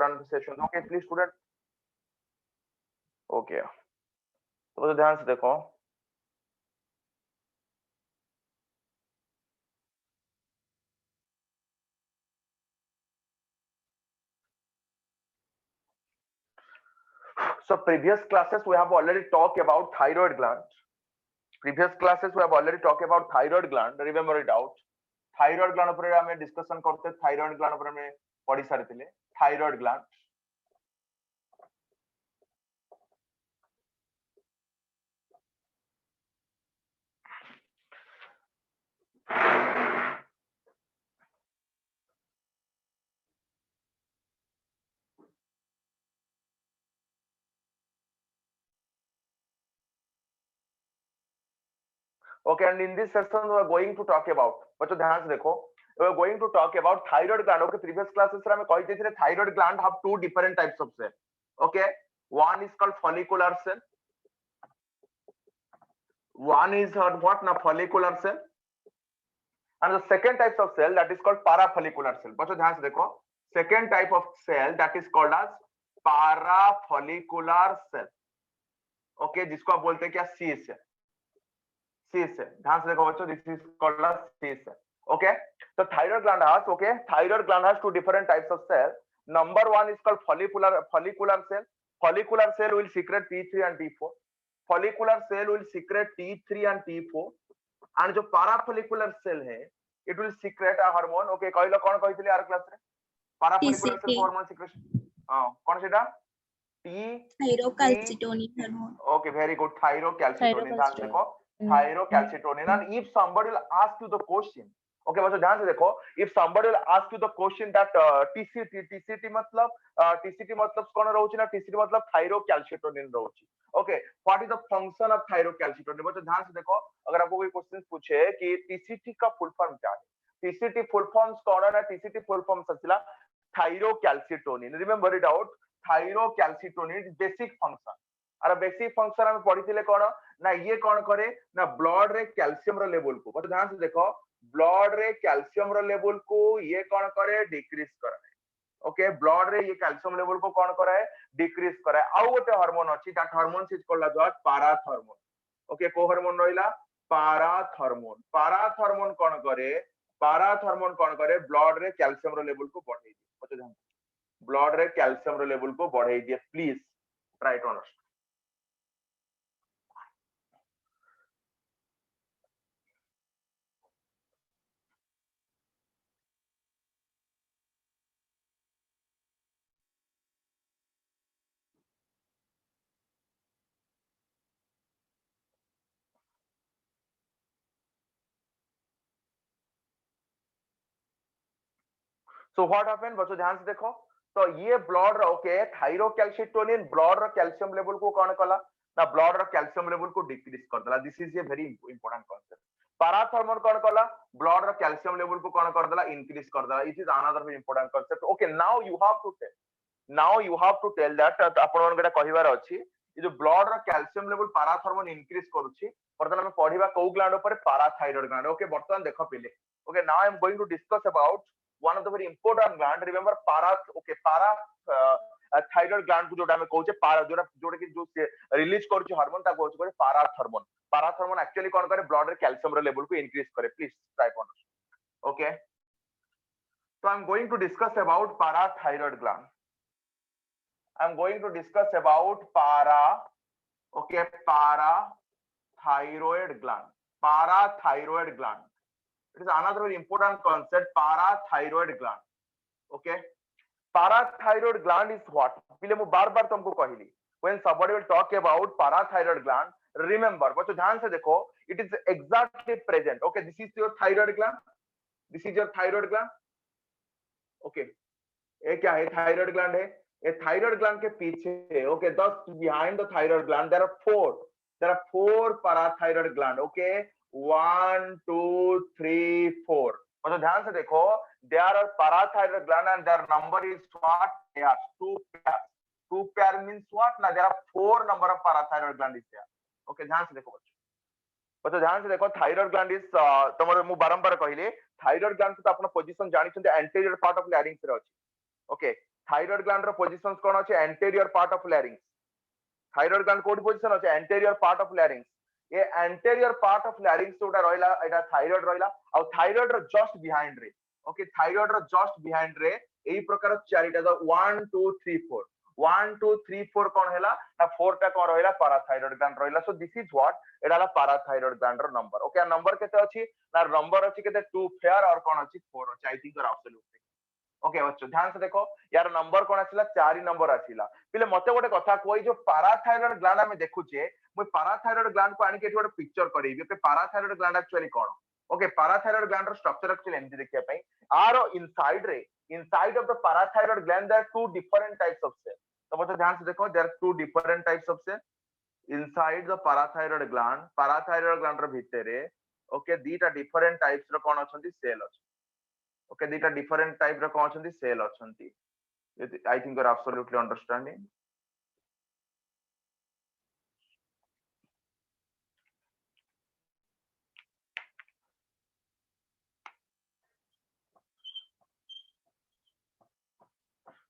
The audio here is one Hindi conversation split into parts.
pronunciation. Okay, please student. Okay, तो ध्यान से देखो. So previous classes we have already talked about thyroid gland. Previous classes we have already talked about thyroid gland. Remember it out. Thyroid gland ऊपर हमें discussion करते thyroid gland ऊपर हमें पढ़ी सारी थी thyroid gland. Okay, and in this session we are going to talk about. बच्चों ध्यान से देखो. We are going to talk about thyroid gland. Okay, previous classes में हमें कही थी thyroid gland have two different types of cell. Okay, one is called follicular cell. One is what na follicular cell. And the second type of cell that is called parafollicular cell. बच्चों ध्यान से देखो. Second type of cell that is called as parafollicular cell. Okay, जिसको आप बोलते हैं क्या C cell. C cell. ध्यान से देखो बच्चों, this is called as C cell. Okay, so thyroid gland has two different types of cell. Number one is called follicular cell. Follicular cell will secrete T3 and T4. Follicular cell will secrete T3 and T4. And जो parafollicular cell है, it will secrete a hormone. Okay, कहलो कौन कहितले आर क्लास रे? Parafollicular cell hormone secretion. कौन सेटा? Thyrocalcitonin hormone. Okay, very good. Thyrocalcitonin. ध्यान से देखो. Thyrocalcitonin. And if somebody will ask you the question, okay, बच्चों ध्यान से देखो, if somebody will ask you the question that TCT मतलब कौन रहउची ना? TCT मतलब thyrocalcitonin रहउची. Okay, what is the function of thyrocalcitonin? बच्चों ध्यान से देखो, अगर आपको कोई क्वेश्चन पूछे कि TCT का फुल फॉर्म क्या है? TCT फुल फॉर्म्स कौन है ना? TCT फुल फॉर्म सचिला thyrocalcitonin. Remember it out. Thyrocalcitonin is basic function. और बेसिक फंक्शन हम पढ़ी कौन ना? ये कौन करे ना? ब्लड रे कैल्शियम रो लेवल को, बट ध्यान से देखो, ब्लड रे कैल्शियम रो लेवल को ये कौन करे? डिक्रीज करे. ओके, ब्लड रे ये कैल्शियम लेवल को कौन करे? डिक्रीज करे. आउ गोटे हार्मोन अछि, that hormone is called as parathormone. Okay, को हार्मोन रहिला? पाराथॉर्मोन. पाराथॉर्मोन कौन करे? पाराथॉर्मोन कौन करे? ब्लड रे कैल्शियम रो लेवल को बढ़ाई दिए. बच्चों ध्यान, ब्लड रे कैल्शियम रो लेवल को बढ़ाई दिए. Please try to understand. So what happened? बच्चों ध्यान से देखो, तो ये ब्लड ओके थायरोकैल्सिटोनिन ब्लड रो कैल्शियम लेवल को कौन कला ना? ब्लड रो कैल्शियम लेवल को डिक्रीज कर देला. This is a very important concept. Parathormone कौन कला? ब्लड रो कैल्शियम लेवल को कौन कर देला? इंक्रीज कर देला. It is another very important concept. Okay, now you have to tell that आपण मन गडा कहिवार अछि, ये जो ब्लड रो कैल्शियम लेवल पाराथॉर्मोन इंक्रीज करूची. वर्तमान हम पढिबा को ग्लैंड ऊपर? पाराथायरॉइड ग्लैंड. ओके, वर्तमान देखो पहिले. Okay, now I am going to discuss about one of the very important gland. Remember thyroid gland को जोटा हमें कहउचे पारा, जोटा कि जो रिलीज करूची हार्मोन ता कहउचे करे पाराथॉर्मोन. पाराथॉर्मोन एक्चुअली कौन करे? ब्लड रे कैल्शियम रो लेवल को इंक्रीज करे. Please try to understand. Okay, so I am going to discuss about parathyroid gland. I am going to discuss about parathyroid gland. Parathyroid gland. It is another very important concept, parathyroid gland. Okay, parathyroid gland is what? पहले मैं बार-बार तुमको कहली, when somebody will talk about parathyroid gland, remember, बच्चों ध्यान से देखो, it is exactly present. Okay, this is your thyroid gland. This is your thyroid gland. Okay, ये क्या है? thyroid gland है. ये thyroid gland के पीछे, okay, thus behind the thyroid gland there are four parathyroid gland. Okay, 1 2 3 4. मतलब ध्यान से देखो, there are parathyroid gland and their number is what? Yeah, 2 pair. 2 pair means what? ना, there are 4 number of parathyroid gland is there. Okay, ध्यान से देखो बच्चों, ध्यान से देखो. थायराइड ग्लैंड इज तमरे मु बारंबार कहिले, थायराइड ग्लैंड तो अपन पोजीशन जानि छथि एंटीरियर पार्ट ऑफ लैरिंग्स रे अछि. ओके, थायराइड ग्लैंड रो पोजीशंस कोन अछि anterior part of लैरिंग्स thyroid gland code position अछि एंटीरियर पार्ट ऑफ लैरिंग्स ये एंटीरियर पार्ट ऑफ लैरिंग्स उडा रहिला एटा थायराइड रहिला और थायराइड रो जस्ट बिहाइंड रे ओके थायराइड रो जस्ट बिहाइंड रे एई प्रकार चारिटा द 1 2 3 4 1 2 3 4 कोन हैला ना 4 टा कोन रहिला पाराथायराइड ग्लैंड रहिला सो दिस इज व्हाट एडाला पाराथायराइड ग्लैंड रो नंबर ओके नंबर केते अछि ना नंबर अछि केते 2 फेयर और कोन अछि 4 अछि आई थिंक एब्सोल्युटली ओके बच्चों ध्यान से देखो यार नंबर कोन आसिला 4 नंबर आसिला पिले मते गोटे कथा कोई जो पाराथायराइड ग्लैंड हमें देखुचे मु पाराथायराइड ग्लैंड को आनी के गोटे पिक्चर करेबी ओके पाराथायराइड ग्लैंड एक्चुअली कोन ओके पाराथायराइड ग्लैंड रो स्ट्रक्चर एक्चुअली एमती देखिया पई आरो inside of the parathyroid gland there are two different types of cell तो मते ध्यान से देखो there are two different types of cell inside the parathyroid gland रो भितरे ओके दीटा डिफरेंट टाइप्स रो कोन अछंती सेल अछि ओके दीटा डिफरेंट टाइप रो कोन अछंती सेल अछंती आई think you are absolutely understanding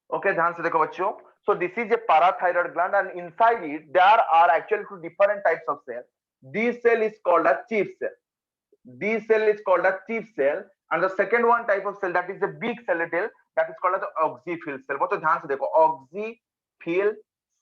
okay ध्यान से देखो बच्चों so this is a parathyroid gland and inside it there are actually two different types of cell this cell is called a chief cell this cell is called a chief cell and the second one type of cell that is a big cell that is called as the oxyphil cell बच्चों ध्यान से देखो oxyphil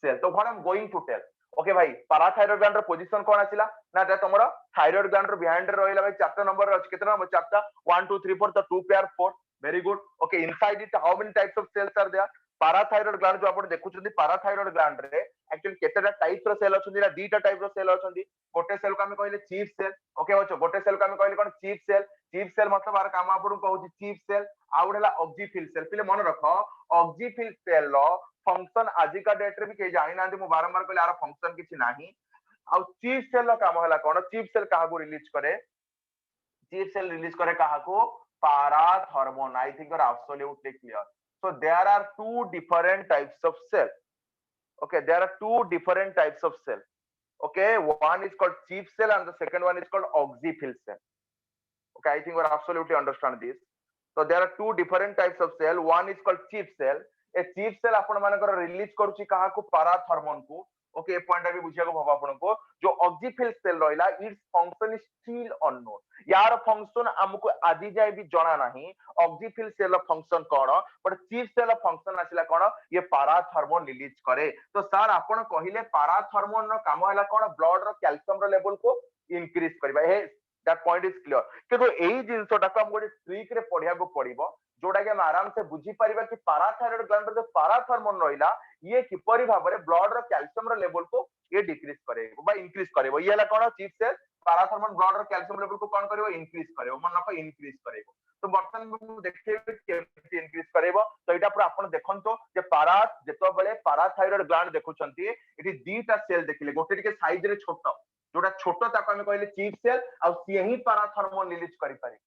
cell तो what I'm going to tell okay भाई पाराथायराइड ग्लैंड रो पोजीशन कोन आसिला ना जे तमरो थायराइड ग्लैंड रो बिहाइंड रे रहिला भाई चारटा नंबर रे अछि केतना नंबर चारटा 1 2 3 4 तो 2 pair 4 very good okay inside it how many types of cells are there parathyroid gland जो आपण देखुछथि पाराथायराइड ग्लैंड रे एक्चुअली केतेटा टाइप रो सेल अछंती ना दीटा टाइप रो सेल अछंती गोटे सेल को हम कहले चीफ सेल ओके बच्चो गोटे सेल को हम कहले कोन चीफ सेल मतलब आर काम आपण कहूची चीफ सेल आउडला ऑक्सीफिल सेल पिले मन रखो ऑक्सीफिल सेल रो फंक्शन आज का डेट रे भी के जानि नांती मु बारंबार कहले आर फंक्शन किछि नाही आ चीफ सेल रो काम हला कोन चीफ सेल काहा को रिलीज करे काहा को parathormone I think you are absolutely clear so there are two different types of cell okay there are two different types of cell okay one is called chief cell and the second one is called oxyphil cell okay I think you absolutely understand this so there are two different types of cell one is called chief cell a chief cell आपण मानकर रिलीज करूची काहा को पाराथर्मोन को ओके पॉइंट भी बुझिया को भबा आपण को जो ऑक्सीफिल सेल रहिला its function is still unknown यार फंक्शन हमको आदि जाय भी जाना नहीं ऑक्सीफिल सेल फंक्शन कोन बट चीफ सेल फंक्शन आसिला कोन ये पाराथर्मोन रिलीज करे तो सर आपण कहिले पाराथर्मोन रो काम हला कोन ब्लड रो कैल्शियम रो लेवल को इंक्रीज करबा हे दैट पॉइंट इज क्लियर किंतु एई जिंसटा को हम गोटे ट्रिक रे पढिया को पड़िबो जोटा कि हम आराम से बुझी परिबा कि पाराथायराइड ग्लैंड रो जो पाराथर्मोन रहिला ये किपरि भाबरे ब्लड रो कैल्शियम रो लेवल को ये डिक्रीज करेबो बा इंक्रीज करेबो ये हला कोन चीफ सेल पाराथर्मोन ब्लड रो कैल्शियम लेवल को कोन करिवो इंक्रीज करेबो मन को इंक्रीज करेबो तो बर्तन मु देखिबे केमति इंक्रीज करेबो तो एटा पर आपण देखंतो जे पारा जेतो बेले पाराथायराइड ग्लैंड देखुचंती एठी दीटा सेल देखिले गोटे टिके साइज रे छोटो जोटा छोटो ताको हम कहले चीफ सेल आ से ही पाराथर्मोन रिलीज करि पारे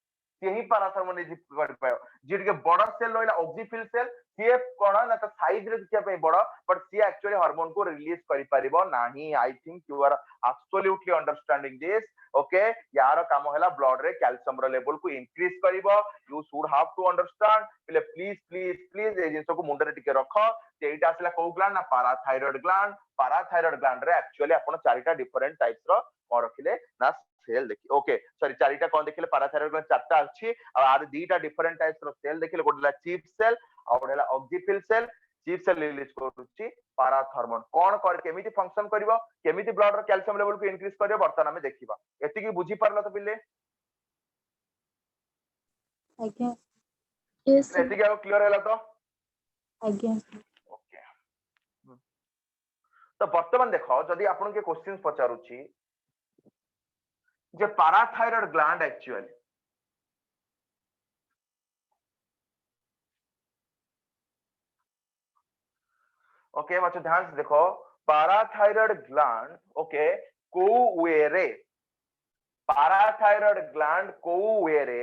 से ही पाराथर्मोन रिलीज करि पायो जे टिके बड़ सेल रहला ऑक्सीफिल सेल से कोन ना तो साइज रे देखिया पे बड़ बट से एक्चुअली हार्मोन को रिलीज करि परिबो नाही I think you are absolutely understanding this okay यार काम हला ब्लड रे कैल्शियम रो लेवल को इंक्रीज करिवो you should have to understand please please please ए जिंस को मुंडरे टिके रखो जे एटा असला को ग्लैंड ना पाराथायराइड ग्लैंड रे एक्चुअली आपण चारिटा डिफरेंट टाइप्स रो को रखिले ना सेल देखि ओके सॉरी चारिटा कोन देखिले पाराथायराइड ग्लैंड चारटा अछि आ आर दीटा डिफरेंट टाइप्स रो सेल देखिले गोटला चीफ सेल आ गोटला oxyphil cell chief cell release करूची पाराथर्मोन कोन कर केमिति फंक्शन करिवो केमिति ब्लड रो कैल्शियम लेवल को इंक्रीज करिवो बर्तन हमें देखिबा एति की बुझी परलो तो पिले आज्ञा यस एति की क्लियर हैला तो आज्ञा ओके तो वर्तमान देखो जदी आपन के क्वेश्चंस पचारुची जे पाराथायराइड ग्लैंड एक्चुअली ओके बच्चों ध्यान से देखो पाराथायराइड ग्लैंड ओके को वे रे पाराथायराइड ग्लैंड को वे रे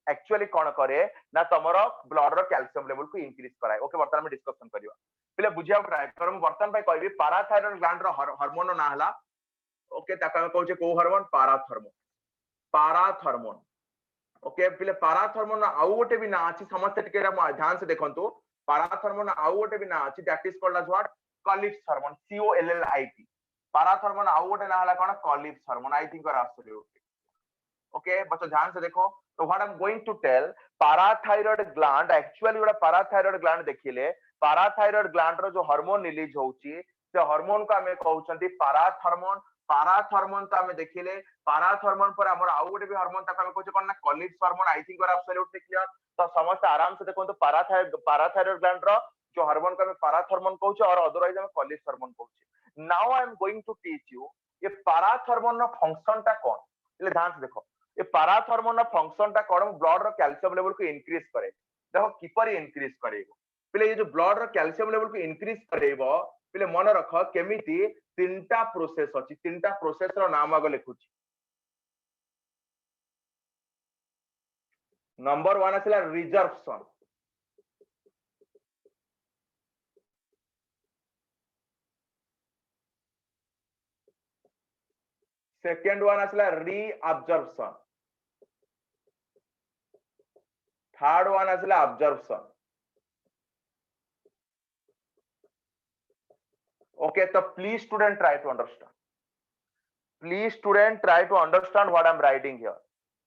एक्चुअली कोन करे ना तमरो ब्लड रो कैल्शियम लेवल को इंक्रीज कराए ओके वर्तमान में डिस्कशन करिवा पहले बुझिया ट्राई कर हम वर्तमान भाई कहबी पाराथायराइड ग्लैंड रो हार्मोन ना हला ओके ताका हम कहूचे को हार्मोन पाराथर्मोन ओके पहले पाराथर्मोन आउ गोटे भी ना अछि समस्त टिके ध्यान से देखंतु पाराथर्मोन आउ गोटे भी ना अछि that is called as what Collip's hormone COLLIT parathormone आउ गोटे ना हला कोन Collip's hormone I think are absolutely okay बच्चों ध्यान से देखो तो what I am going to tell parathyroid gland actually गोटे पाराथायराइड ग्लैंड देखिले पाराथायराइड ग्लैंड रो जो हार्मोन रिलीज होउची से हार्मोन को हमें कहउचंती पाराथर्मोन पाराथर्मोन तो हमें देखिले पाराथर्मोन पर हमर आउ गोटे भी हार्मोन तक हमें कहउछ कोन ना Collip's hormone I think are absolutely clear तो समस्त आराम से देखो तो पाराथायराइड ग्लैंड रो जो हार्मोन को हमें पाराथर्मोन कहउछ और अदरवाइज हमें कॉलिप्स हार्मोन कहउछ now I am going to teach you ये पाराथर्मोन रो फंक्शन ता कोन ले ध्यान से देखो ये पाराथर्मोन फंक्शन टा कौन ब्लड रो कैल्शियम लेवल को इंक्रीज करे देखो किपर इंक्रीज करेगो पहले ये जो ब्लड रो कैल्शियम लेवल को इंक्रीज करेबो पहले मन रख केमिति तीनटा प्रोसेस अछि तीनटा प्रोसेस रो नाम आगे लिखुची नंबर 1 आछला रिजर्प्शन सेकंड वन आछला रीअब्जॉर्प्शन थर्ड वन आछला absorption okay so please student try to understand what I am writing here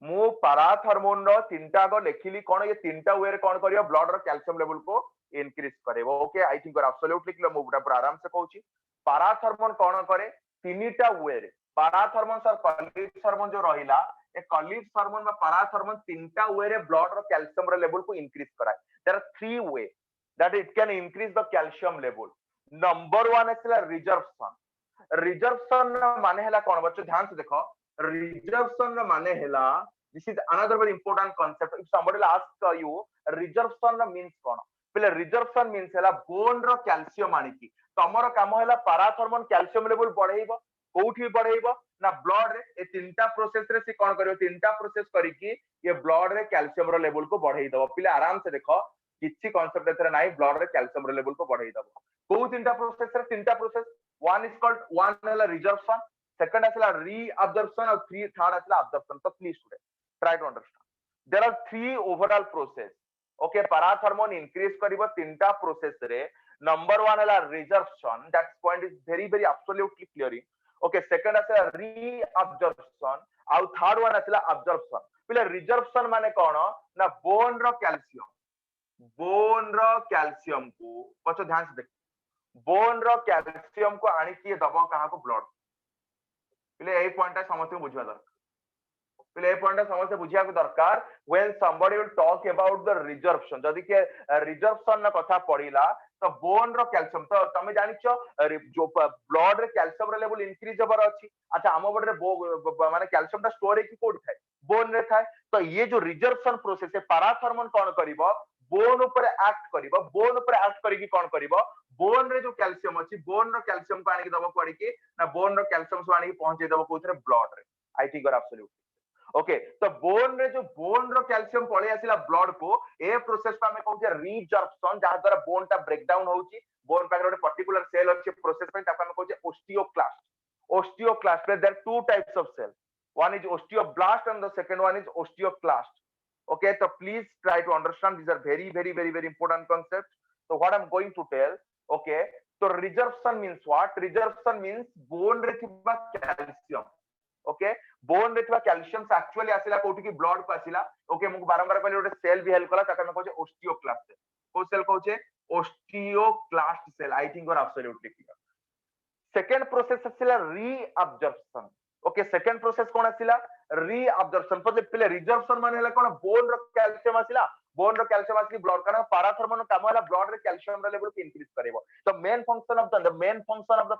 मु पाराथर्मोन रो तीनटा को लिखिली कोन ये तीनटा वे रे कोन करियो ब्लड रो कैल्शियम लेवल को इंक्रीज करेबो okay I think absolutely clear मु पूरा आराम से कहूची पाराथर्मोन कोन करे तीनटा वे रे पाराथर्मोन सर कॉलिप्स हार्मोन जो रहिला ए कॉलिप्स हार्मोन में पाराथर्मोन तीनटा वे रे ब्लड रो कैल्शियम रो लेवल को इंक्रीज कराय there are three way that it can increase the calcium level number 1 है रिजर्प्शन माने हला कोन बच्चों ध्यान से देखो रिजर्प्शन माने हला this is another very important concept if somebody ask you resorption means कोन पहले रिजर्प्शन मींस हला बोन रो कैल्शियम आनी की तमरो काम हला पाराथर्मोन कैल्शियम लेवल बढ़ाइबो कोठी बढ़ाइबो ना ब्लड रे ए तीनटा प्रोसेस रे से कोन करियो तीनटा प्रोसेस करी की ये ब्लड रे कैल्शियम रो लेवल को बढ़ाई दबो पहले आराम से देखो किछि कांसेप्ट एथरे नाही ब्लड रे कैल्शियम रो लेवल को बढ़ाई दबो को तीनटा प्रोसेस रे तीनटा process one is called one हला रिजर्प्शन सेकंड हला रीअब्जॉर्प्शन और थर्ड हला अब्जॉर्प्शन तो please student try to understand there are three overall process okay parathormone increase करिवो तीनटा प्रोसेस रे नंबर 1 हला resorption that point is very very absolutely clearing okay second हला रीअब्जॉर्प्शन और थर्ड वन हला अब्जॉर्प्शन पहले रिजर्प्शन माने कोन ना बोन रो कैल्शियम को पछो ध्यान से देख बोन रो कैल्शियम को आनी की दबो कहा को ब्लड पहले ए पॉइंट समस्त बुझवा दरकार पहले ए पॉइंट समस्त बुझिया को दरकार when somebody will talk about the resorption जदी के रिजर्प्शन ना कथा पड़िला तो बोन रो कैल्शियम तो तमे जानिछो जो ब्लड रे कैल्शियम रो लेवल इंक्रीज होबर अछि अच्छा हम बडरे माने कैल्शियम ता स्टोर है की कोड थाए बोन रे थाए तो ये जो रिजर्प्शन प्रोसेस है पाराथर्मोन कोन करिवो बोन ऊपर एक्ट करिवो बोन ऊपर एक्ट करिकी कोन करिवो बोन रे जो कैल्शियम अछि बोन रो कैल्शियम को आनी दबो पड़ी की ना बोन रो कैल्शियम को आनी पहुंचे दबो कोथरे ब्लड रे I think are absolutely okay तो बोन रे जो बोन रो कैल्शियम पळे आसिला ब्लड को ए प्रोसेस को हमें कहउछे रिजर्प्शन जहा द्वारा बोन ता ब्रेक डाउन होउची बोन पाखरे ଗୋଟେ पर्टिकुलर सेल अछि प्रोसेस पे ताको हमें कहउछे osteoclast there are two types of cell one is osteoblast and the second one is osteoclast okay so please try to understand these are very important concepts so what I'm going to tell okay so resorption means what resorption means bone रे थिबा calcium okay bone रे थिबा calcium actually आसिला कोठी की blood को आसिला okay मु बारंबार कहले ଗୋଟେ cell भी हेल्प कला ताका हम कहउछे osteoclast cell को cell कहउछे osteoclast cell I think you are absolutely clear second process आसिला reabsorption ओके सेकंड प्रोसेस कोन आसिला रीअब्जॉर्प्शन पहले रिजर्प्शन माने हला कोन बोन रो कैल्शियम आसिला बोन रो कैल्शियम आसी ब्लड कारण पाराथर्मोन काम हला ब्लड रे कैल्शियम रो लेवल को इंक्रीज करेबो the main function of the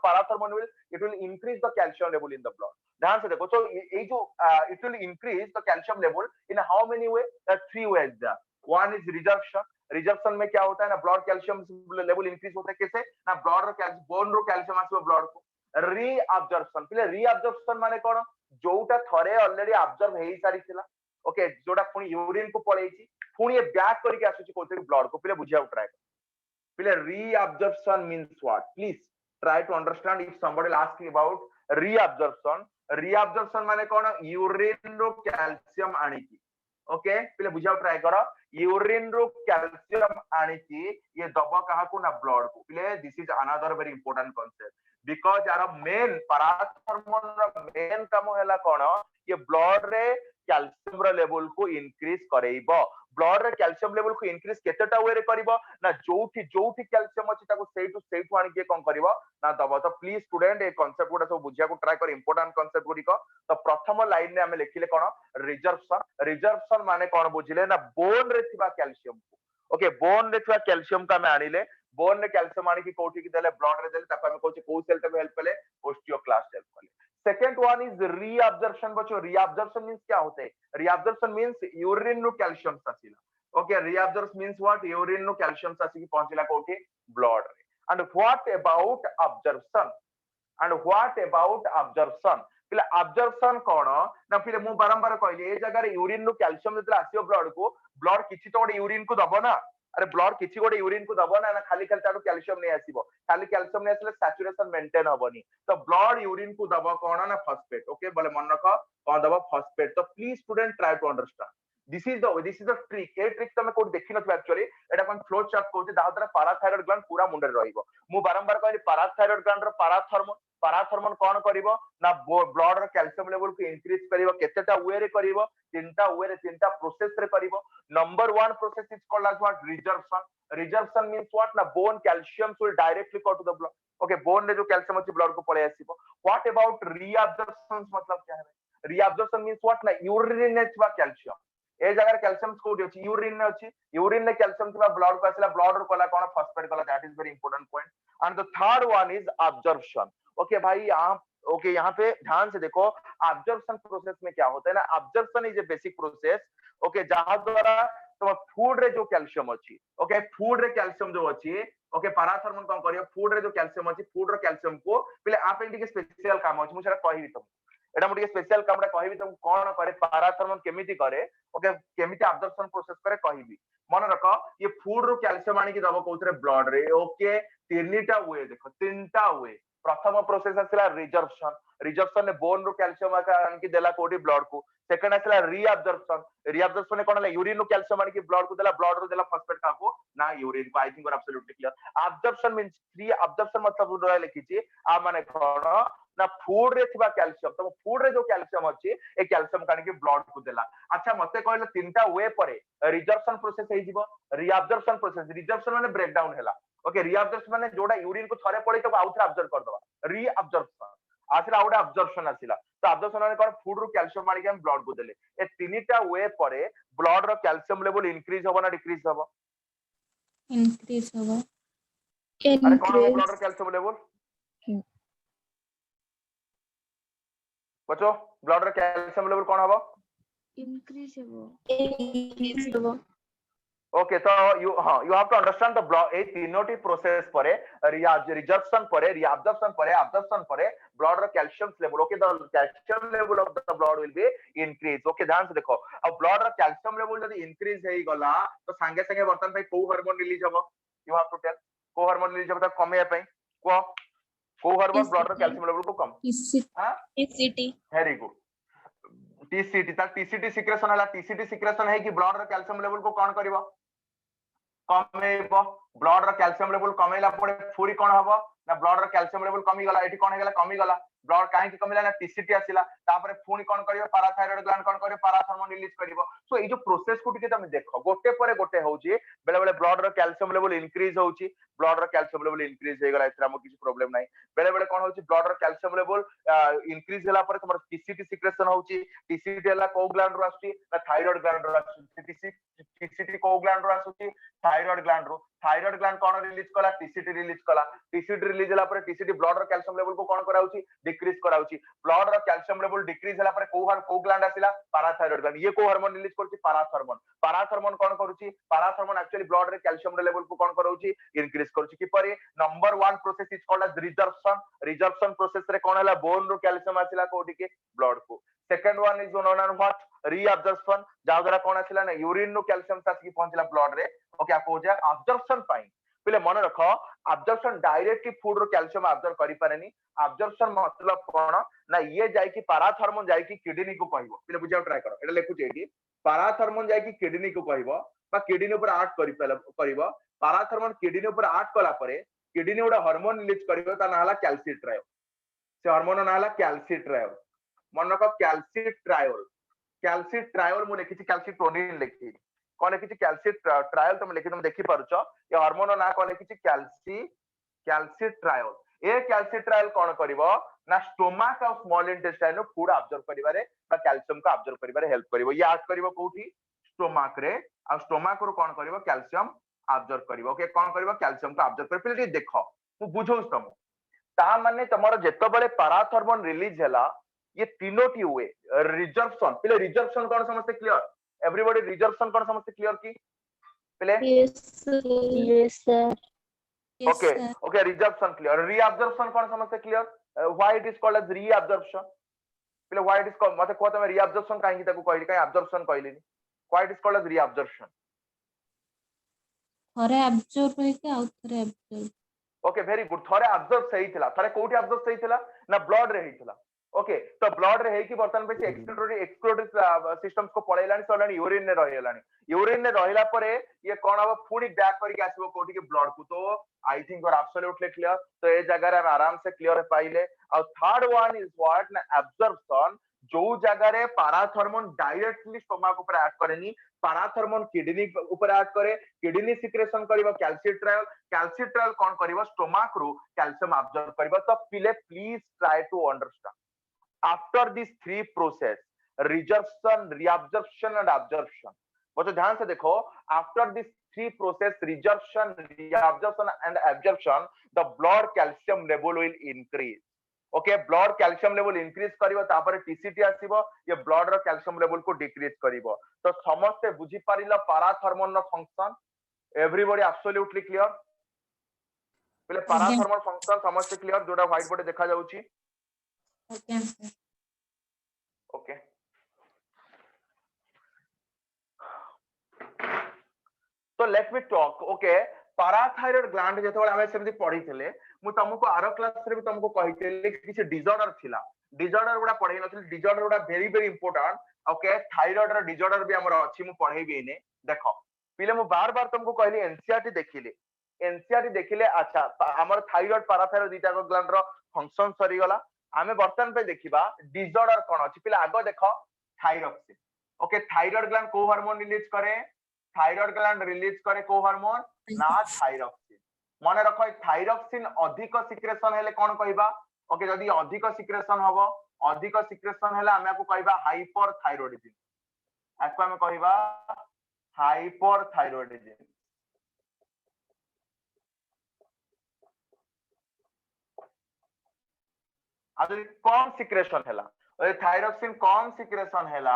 parathormone will it will increase the calcium level in the blood ध्यान से देखो तो ये जो it will increase the calcium level in how many way three ways the one is resorption में क्या होता है ना ब्लड कैल्शियम लेवल इंक्रीज होता है कैसे ना ब्लड रो कैल्शियम बोन रो कैल्शियम आसी ब्लड को रीअब्जॉर्प्शन पहले रीअब्जॉर्प्शन माने कोन जोटा थरे ऑलरेडी अब्जॉर्ब हेई सारी थिला ओके जोटा पुनी यूरिन को पळेची पुनी बैक करके आसुची कोथे ब्लड को पहले बुझिया ट्राई पहले reabsorption means what please try to understand if somebody ask about reabsorption माने कोन यूरिन रो कैल्शियम आनी की ओके पहले बुझिया ट्राई करो यूरिन रो कैल्शियम आनी की ये दबा कहा को ना ब्लड को play this is another very important concept because यार मेन पैराथर्मोन रो मेन काम हैला कोन ये ब्लड रे कैल्शियम रो लेवल को इंक्रीज करेइबो ब्लड रे कैल्शियम लेवल को इंक्रीज केतेटा वे रे करबो ना जोठी कैल्शियम अछि ताको सेठु आनी के कोन करबो ना दबो तो प्लीज स्टूडेंट ए कांसेप्ट गुडा सब बुझिया को ट्राई कर इंपोर्टेंट कांसेप्ट गुडी को तो प्रथम लाइन ने हमें लिखिले कोन रिजर्प्शन माने कोन बुझिले ना बोन रे थिबा कैल्शियम को ओके बोन रे थिबा कैल्शियम का हमें आनिले बोन रे कैल्शियम आनी की कोठी की देले ब्लड रे देले ताको हमें कहूची को सेल तक हेल्प कले ओस्टियोक्लास्ट हेल्प कले सेकंड वन इज रीअब्जॉर्प्शन बच्चों रीअब्जॉर्प्शन मींस क्या होते हैं रीअब्जॉर्प्शन मींस यूरिन नु कैल्शियम सासिला okay reabsorption means what urine नु कैल्शियम सासी की पहुंचला कोठी ब्लड रे and what about absorption and what about absorption पिले अब्जॉर्प्शन कोन ना पिले मु बारंबार कहली ए जगह रे यूरिन नु कैल्शियम जतला आसियो ब्लड को ब्लड किछि तो यूरिन को दबो ना अरे ब्लड किछि गोटे यूरिन को दबो ना खाली खाली तारो कैल्शियम नहीं आसीबो खाली कैल्शियम नहीं आसले सैचुरेशन मेंटेन हबनी तो ब्लड यूरिन को दबो कोन ना फॉस्फेट ओके बोले मन रखो कोन दबो फॉस्फेट तो please student try to understand this is the trick a trick तमे कोड देखि नथि एक्चुअली एटा कोन फ्लो चार्ट कहते दा द्वारा पैराथायराइड ग्लैंड पूरा मुंडे रहइबो मु बारंबार कहली पैराथायराइड ग्लैंड रो पैराथर्मोन कोन करिवो ना ब्लड रो कैल्शियम लेवल को इंक्रीज करिवो केतेटा वे रे करिवो तीनटा वे रे तीनटा प्रोसेस रे करिवो number 1 process is called as what resorption means what ना bone calcium will directly go to the blood okay bone रे जो कैल्शियम अछि ब्लड को पळे आसीबो व्हाट अबाउट रीअब्जॉर्प्शन मतलब क्या है रीअब्जॉर्प्शन मींस व्हाट ना यूरिन ने छवा कैल्शियम ए जगह कैल्शियम कोडी अछि यूरिन ने कैल्शियम छवा ब्लड को आसला ब्लड रो कला कोन फॉस्फेट कला that is very important point and the third one is absorption okay भाई आप ओके यहाँ पे ध्यान से देखो अब्जॉर्प्शन प्रोसेस में क्या होता है ना absorption is a basic process okay जहां द्वारा तुम फूड रे जो कैल्शियम अछि ओके फूड रे कैल्शियम जो अछि ओके पैराथर्मोन कोन करियो फूड रे जो कैल्शियम अछि फूड रो कैल्शियम को पहले आप एंडी के स्पेशल काम अछि मु सेटा कहिबी तुम एटा मु स्पेशल कामडा कहिबी तुम कोन करे पैराथर्मोन केमिति करे ओके केमिति अब्जॉर्प्शन प्रोसेस करे कहिबी मन रखो ये फूड रो कैल्शियम आनी की दबो कोथरे ब्लड रे ओके तीनटा वे देखो तीनटा वे प्रथम प्रोसेस आसला रिजर्प्शन ने बोन रो कैल्शियम आन की देला कोडी ब्लड को सेकंड आसला रीअब्जॉर्प्शन ने कोन ले यूरिन रो कैल्शियम आन की ब्लड को देला ब्लड रो देला फॉस्फेट का को ना यूरिन को I think you are absolutely clear absorption means three absorption मतलब रो लिखिची आ माने कोन ना फूड रे थिबा कैल्शियम तो फूड रे जो कैल्शियम अछि ए कैल्शियम कान की ब्लड को देला अच्छा मते कहले तीनटा वे परे रिजर्प्शन प्रोसेस हे जीवो रीअब्जॉर्प्शन प्रोसेस रिजर्प्शन माने ब्रेक डाउन हैला ओके रीअब्जॉर्प्शन माने जोडा यूरिन को थरे पड़े तो आउथरे अब्जॉर्ब कर दवा रीअब्जॉर्प्शन आसला आउडा अब्जॉर्प्शन आसिला तो अब्जॉर्प्शन माने कोन फूड रो कैल्शियम माने के हम ब्लड को देले ए तीनटा वे परे ब्लड रो कैल्शियम लेवल इंक्रीज होबो ना डिक्रीज होबो इंक्रीज होगा अरे कोन हो ब्लड रो इंक्रीज कैल्शियम लेवल बच्चों ब्लड रो कैल्शियम लेवल कोन होबो इंक्रीज होगा ओके तो you have to understand the blood ए तीनोटी प्रोसेस परे रिजर्प्शन परे रीअब्जॉर्प्शन परे अब्जॉर्प्शन परे ब्लड रो calcium level okay the calcium level of the blood will be increase okay ध्यान से देखो अब ब्लड रो कैल्शियम लेवल यदि इंक्रीज हेई गला तो संगे संगे बर्तन पे को हार्मोन रिलीज होबो यू हैव टू टेल को हार्मोन रिलीज होबो त कमे पे को हार्मोन ब्लड रो कैल्शियम लेवल को कम टीसीटी वेरी गुड टीसीटी ता टीसीटी सिक्रेशन हला टीसीटी सिक्रेशन है कि ब्लड रो कैल्शियम लेवल को कोन करबो कमेबो ब्लड रो कैल्शियम लेवल कमेला पड़े पूरी कोन हबो ना ब्लड रो कैल्शियम लेवल कमी गला एठी कोन हेगला कमी गला ब्लड काहे की कमिला ना टीसीटी आसिला तापरे पूरी कोन करियो पैराथायराइड ग्लैंड कोन करियो पैराथर्मोन रिलीज करियो सो ए जो प्रोसेस को टिके तुम देखो गोटे परे गोटे होउची बेले बेले ब्लड रो कैल्शियम लेवल इंक्रीज होउची ब्लड रो कैल्शियम लेवल इंक्रीज हे गला एथरा मो किछ प्रॉब्लम नाही बेले बेले कोन होउची ब्लड रो कैल्शियम लेवल इंक्रीज होला परे तुमर टीसीटी सिक्रेशन होउची टीसीटी हला को ग्लैंड रो आसी ना थायराइड ग्लैंड रो आसी टीसीटी को ग्लैंड रो आसी थायराइड ग्लैंड कोन रिलीज कला टीसीटी रिलीज होला परे टीसीटी ब्लड रो कैल्शियम लेवल को कोन कराउची डिक्रीज कराउची ब्लड रो कैल्शियम लेवल डिक्रीज होला परे को ग्लैंड आसिला पैराथायराइड ग्लैंड ये को हार्मोन रिलीज करची पैराथर्मोन कोन करूची पैराथर्मोन एक्चुअली ब्लड रे कैल्शियम लेवल को कोन कराउची इंक्रीज करची कि परे number 1 process is called as resorption process रे कोन हला बोन रो कैल्शियम आसिला कोठी के ब्लड को second one is known as what reabsorption जा द्वारा कोन आसिला ना यूरिन रो कैल्शियम साथ की पहुंचला ब्लड रे ओके आपको हो जाए अब्जॉर्प्शन पाई पिले मन रख अब्जॉर्प्शन डायरेक्टली फूड रो कैल्शियम अब्जॉर्ब करि पारेनी अब्जॉर्प्शन मतलब कोन ना ये जाय कि पाराथर्मोन जाय कि किडनी को कहबो पिले बुझा ट्राई करो एटा लेखु जेडी पाराथर्मोन जाय कि किडनी को कहबो बा किडनी ऊपर आर्ट करिबो पाराथर्मोन किडनी ऊपर आर्ट कला परे किडनी उडा हार्मोन रिलीज करिबो ता नाला कैल्सिट्रायोल से हार्मोन नाला कैल्सिट्रायोल मन रख कैल्सिट्रायोल मु लिखि कैल्सिटोनिन लिखि कोन लिखि कैल्सिट्रायोल तुम लिखि तुम देखि पारुछ ये हार्मोन ना कोन लिखि कैल्सिट्रायोल ए कैल्सिट्रायोल कोन करिवो ना स्टोमक और स्मॉल इंटेस्टाइन नो फूड अब्जॉर्ब करिवारे बा कैल्शियम को अब्जॉर्ब करिवारे हेल्प करिवो ये आर्ट करिवो कोठी स्टोमक रे आ स्टोमक रो कोन करिवो कैल्शियम अब्जॉर्ब करिवो ओके कोन करिवो कैल्शियम को अब्जॉर्ब करि फिर देखो तू बुझौस तुम ता माने तमरो जेतबेले पाराथर्मोन रिलीज हैला ये तीनोटी हुए रिजर्प्शन पहले रिजर्प्शन कौन समझते क्लियर एवरीबॉडी रिजर्प्शन कौन समझते क्लियर की पहले yes sir okay okay resorption clear reabsorption कौन समझते clear why it is called as reabsorption पहले व्हाई इट इज कॉल्ड मते को तमे रीअब्जॉर्प्शन काहे ताको कहली काहे अब्जॉर्प्शन कहलीनी why it is called as reabsorption थरे अब्जॉर्ब होई के आउ थरे अब्जॉर्ब ओके वेरी गुड थरे अब्जॉर्ब सही थिला थरे कोठी अब्जॉर्ब सही थिला ना ब्लड रे हिथिला ओके तो ब्लड रे है कि बर्तन पे एक्सक्रीटरी सिस्टम्स को पळैलानी सलानी यूरिन ने रहिलानी यूरिन ने रहिला परे ये कोन अब फुनी बैक करके आसीबो कोठी के ब्लड को तो I think you are absolutely clear तो ए जगह रे हम आराम से क्लियर पाइले और थर्ड वन इज व्हाट ना एब्जॉर्प्शन जो जगह रे पाराथर्मोन डायरेक्टली स्टोमक ऊपर एक्ट करेनी पाराथर्मोन किडनी ऊपर एक्ट करे किडनी सिक्रेशन करिवो कैल्सिट्रायोल कोन करिवो स्टोमक रो कैल्शियम अब्जॉर्ब करिवो तो पिले please try to understand after these three process resorption reabsorption and absorption बच्चों ध्यान से देखो after these three process resorption reabsorption and absorption the blood calcium level will increase okay blood calcium level increase करिवो तापर TCT आसीबो ये blood रो calcium level को decrease करिवो तो समस्त बुझी पारिला पाराथर्मोन रो फंक्शन everybody absolutely clear पहले पाराथर्मोन फंक्शन समस्त क्लियर जोडा व्हाइट बोर्ड देखा जाउची ओके ओके तो let me talk okay parathyroid gland जेतबे हमें सेमति पढी थिले मु तुमको आरो क्लास रे भी तुमको कहितले किछि डिसऑर्डर थिला डिसऑर्डर गुडा पढै नथिल डिसऑर्डर गुडा very very important okay thyroid रो डिसऑर्डर भी हमर अछि मु पढैबी इने देखो पिले मु बार बार तुमको कहली एनसीईआरटी देखिले अच्छा हमर थायराइड पाराथायरॉइड दीटा ग्लैंड रो फंक्शन सरी गला आमे बर्तन पे देखिबा डिसऑर्डर कोन अछि पिले आगो देखो थायरॉक्सिन ओके थायराइड ग्लैंड को हार्मोन रिलीज करे थायराइड ग्लैंड रिलीज करे को हार्मोन ना थायरॉक्सिन माने रखो थायरॉक्सिन अधिक सिक्रेशन हेले कोन कहबा ओके जदी अधिक सिक्रेशन हबो अधिक सिक्रेशन हेले आमे को कहबा हाइपरथायरॉइडिज्म आको आमे कहबा हाइपरथायरॉइडिज्म आदि कम सिक्रेशन हैला थायरॉक्सिन कम सिक्रेशन हैला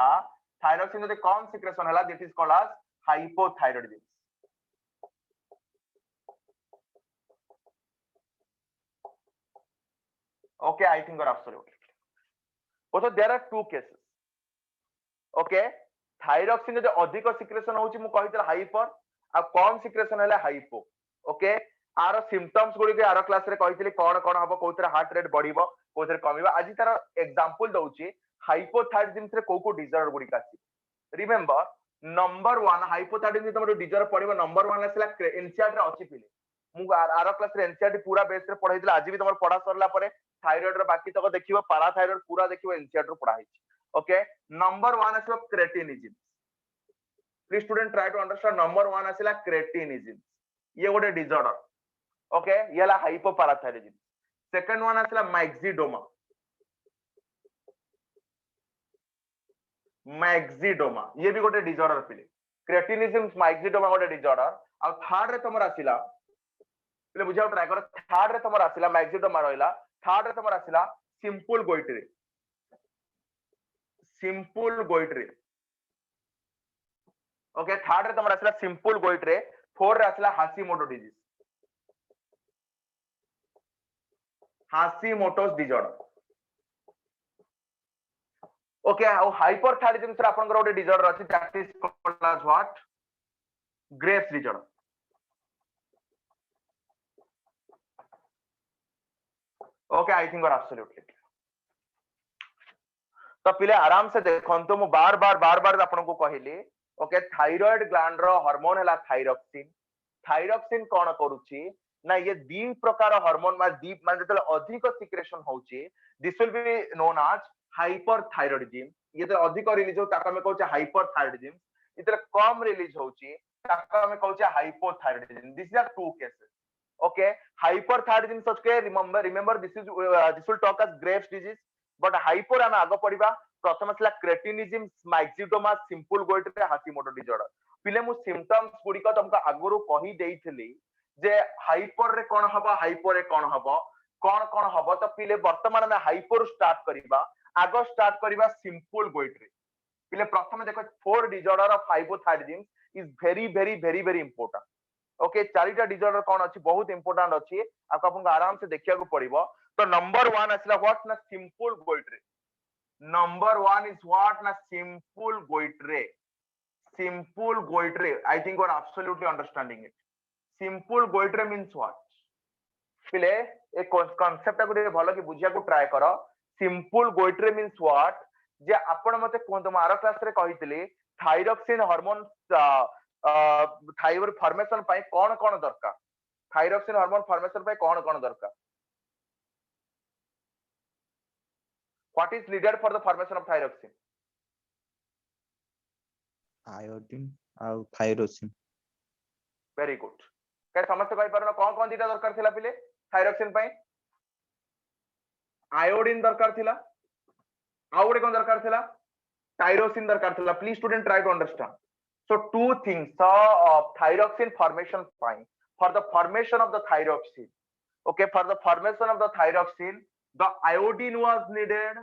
थायरॉक्सिन जदि कम सिक्रेशन हैला that is called as hypothyroidism okay I think you're absolutely clear also there are two cases okay thyroxine जदि अधिक सिक्रेशन होची मु कहितला हाइपर आ कम सिक्रेशन हैला हाइपो ओके आरो सिम्पटम्स गुडी के आरो क्लास रे कहितली कोन कोन हबो कोथरे हार्ट रेट बढ़िबो कोथरे कमिबो आज तार एग्जांपल दउची हाइपोथायरॉइडिज्म रे को डिसऑर्डर गुडी कासी रिमेंबर नंबर 1 हाइपोथायरॉइडिज्म तमरो डिसऑर्डर पडिबो नंबर 1 आसला एनसीईआरटी रे अछि पिले मु आरो क्लास रे एनसीईआरटी पूरा बेस रे पढाइतला आज भी तमरो पढा सरला परे थायराइड रो बाकी तक देखिबो पाराथायराइड पूरा देखिबो एनसीईआरटी रो पढा हिची ओके नंबर 1 आसला cretinism please student try to understand number 1 आसला क्रेटिनिज्म ये गोटे डिसऑर्डर ओके ये ला हाइपोपाराथायरॉइडिज्म सेकंड वन आसला मैक्सिडोमा ये भी गोटे डिसऑर्डर पिले क्रेटिनिज्म मैक्सिडोमा गोटे डिसऑर्डर आ थर्ड रे तमर आसिला पिले बुझाउ ट्राई कर थर्ड रे तमर आसिला मैक्सिडोमा रहइला थर्ड रे तमर आसिला सिंपल गोइट्रे ओके थर्ड रे तमर आसिला सिंपल गोइट्रे फोर्थ रे आसिला हाशिमोटोस डिसऑर्डर ओके और हाइपरथायरॉइडिज्म से आपन गोटे डिसऑर्डर अछि that is called as what Graves disorder okay I think absolutely. तो पिले आराम से देखंतु मु बार बार आपन को कहली ओके थायराइड ग्लैंड रो हार्मोन हैला थायरॉक्सिन। थायरॉक्सिन कोन करूची ना ये दी प्रकार हार्मोन मान जतले अधिक सिक्रेशन होची this will be known as hyperthyroidism. ये तो अधिक रिलीज हो ताका में कहूचे हाइपरथायरॉयडिज्म। इतरे कम रिलीज होची ताका में कहूचे hypothyroidism. This are two cases. Okay hyperthyroidism such के remember this will talk as Graves disease but hyper हम आगो पढ़िबा। प्रथम असला cretinism myxoedema simple goitre Hashimoto disorder. पिले मु सिम्पटम्स गुडी को तुमका आगुरु कहि देइथिली जे हाइपर रे कोन हबो हाइपर रे कोन हबो कोन हबो। तो पिले वर्तमान में हाइपर स्टार्ट करिबा आगो स्टार्ट करिबा सिंपल गोइट्रे। पिले प्रथम देखो four disorder of hypothyroidism is very important. Okay चारिटा डिसऑर्डर कोन अछि बहुत इंपोर्टेंट अछि आपको आराम से देखिया को पड़िबो। तो नंबर 1 असला व्हाट ना simple goitre. Number 1 is what ना simple goitre. Simple goitre I think you are absolutely understanding it. Simple goitre means what पिले एक कांसेप्ट को भलो कि बुझिया को ट्राई करो। सिंपल गोइट्रे मींस व्हाट जे आपण मते कोन मार क्लास रे कहितले थायरॉक्सिन हार्मोन थायराइड फॉर्मेशन पाई कोन कोन दरकार। थायरॉक्सिन हार्मोन फॉर्मेशन पाई कोन कोन दरकार। What is needed for the formation of thyroxine? Iodine और थायरोसिन। Very good. क्या समस्त कहि परनो कोन दीटा दरकार थिला पिले थायरॉक्सिन पाई? आयोडीन दरकार थिला आउडे कोन दरकार थिला टाइरोसिन दरकार थिला। Please student try to understand. So two things of thyroxine formation पाई for the formation of the thyroxine. Okay for the formation of the thyroxine the iodine was needed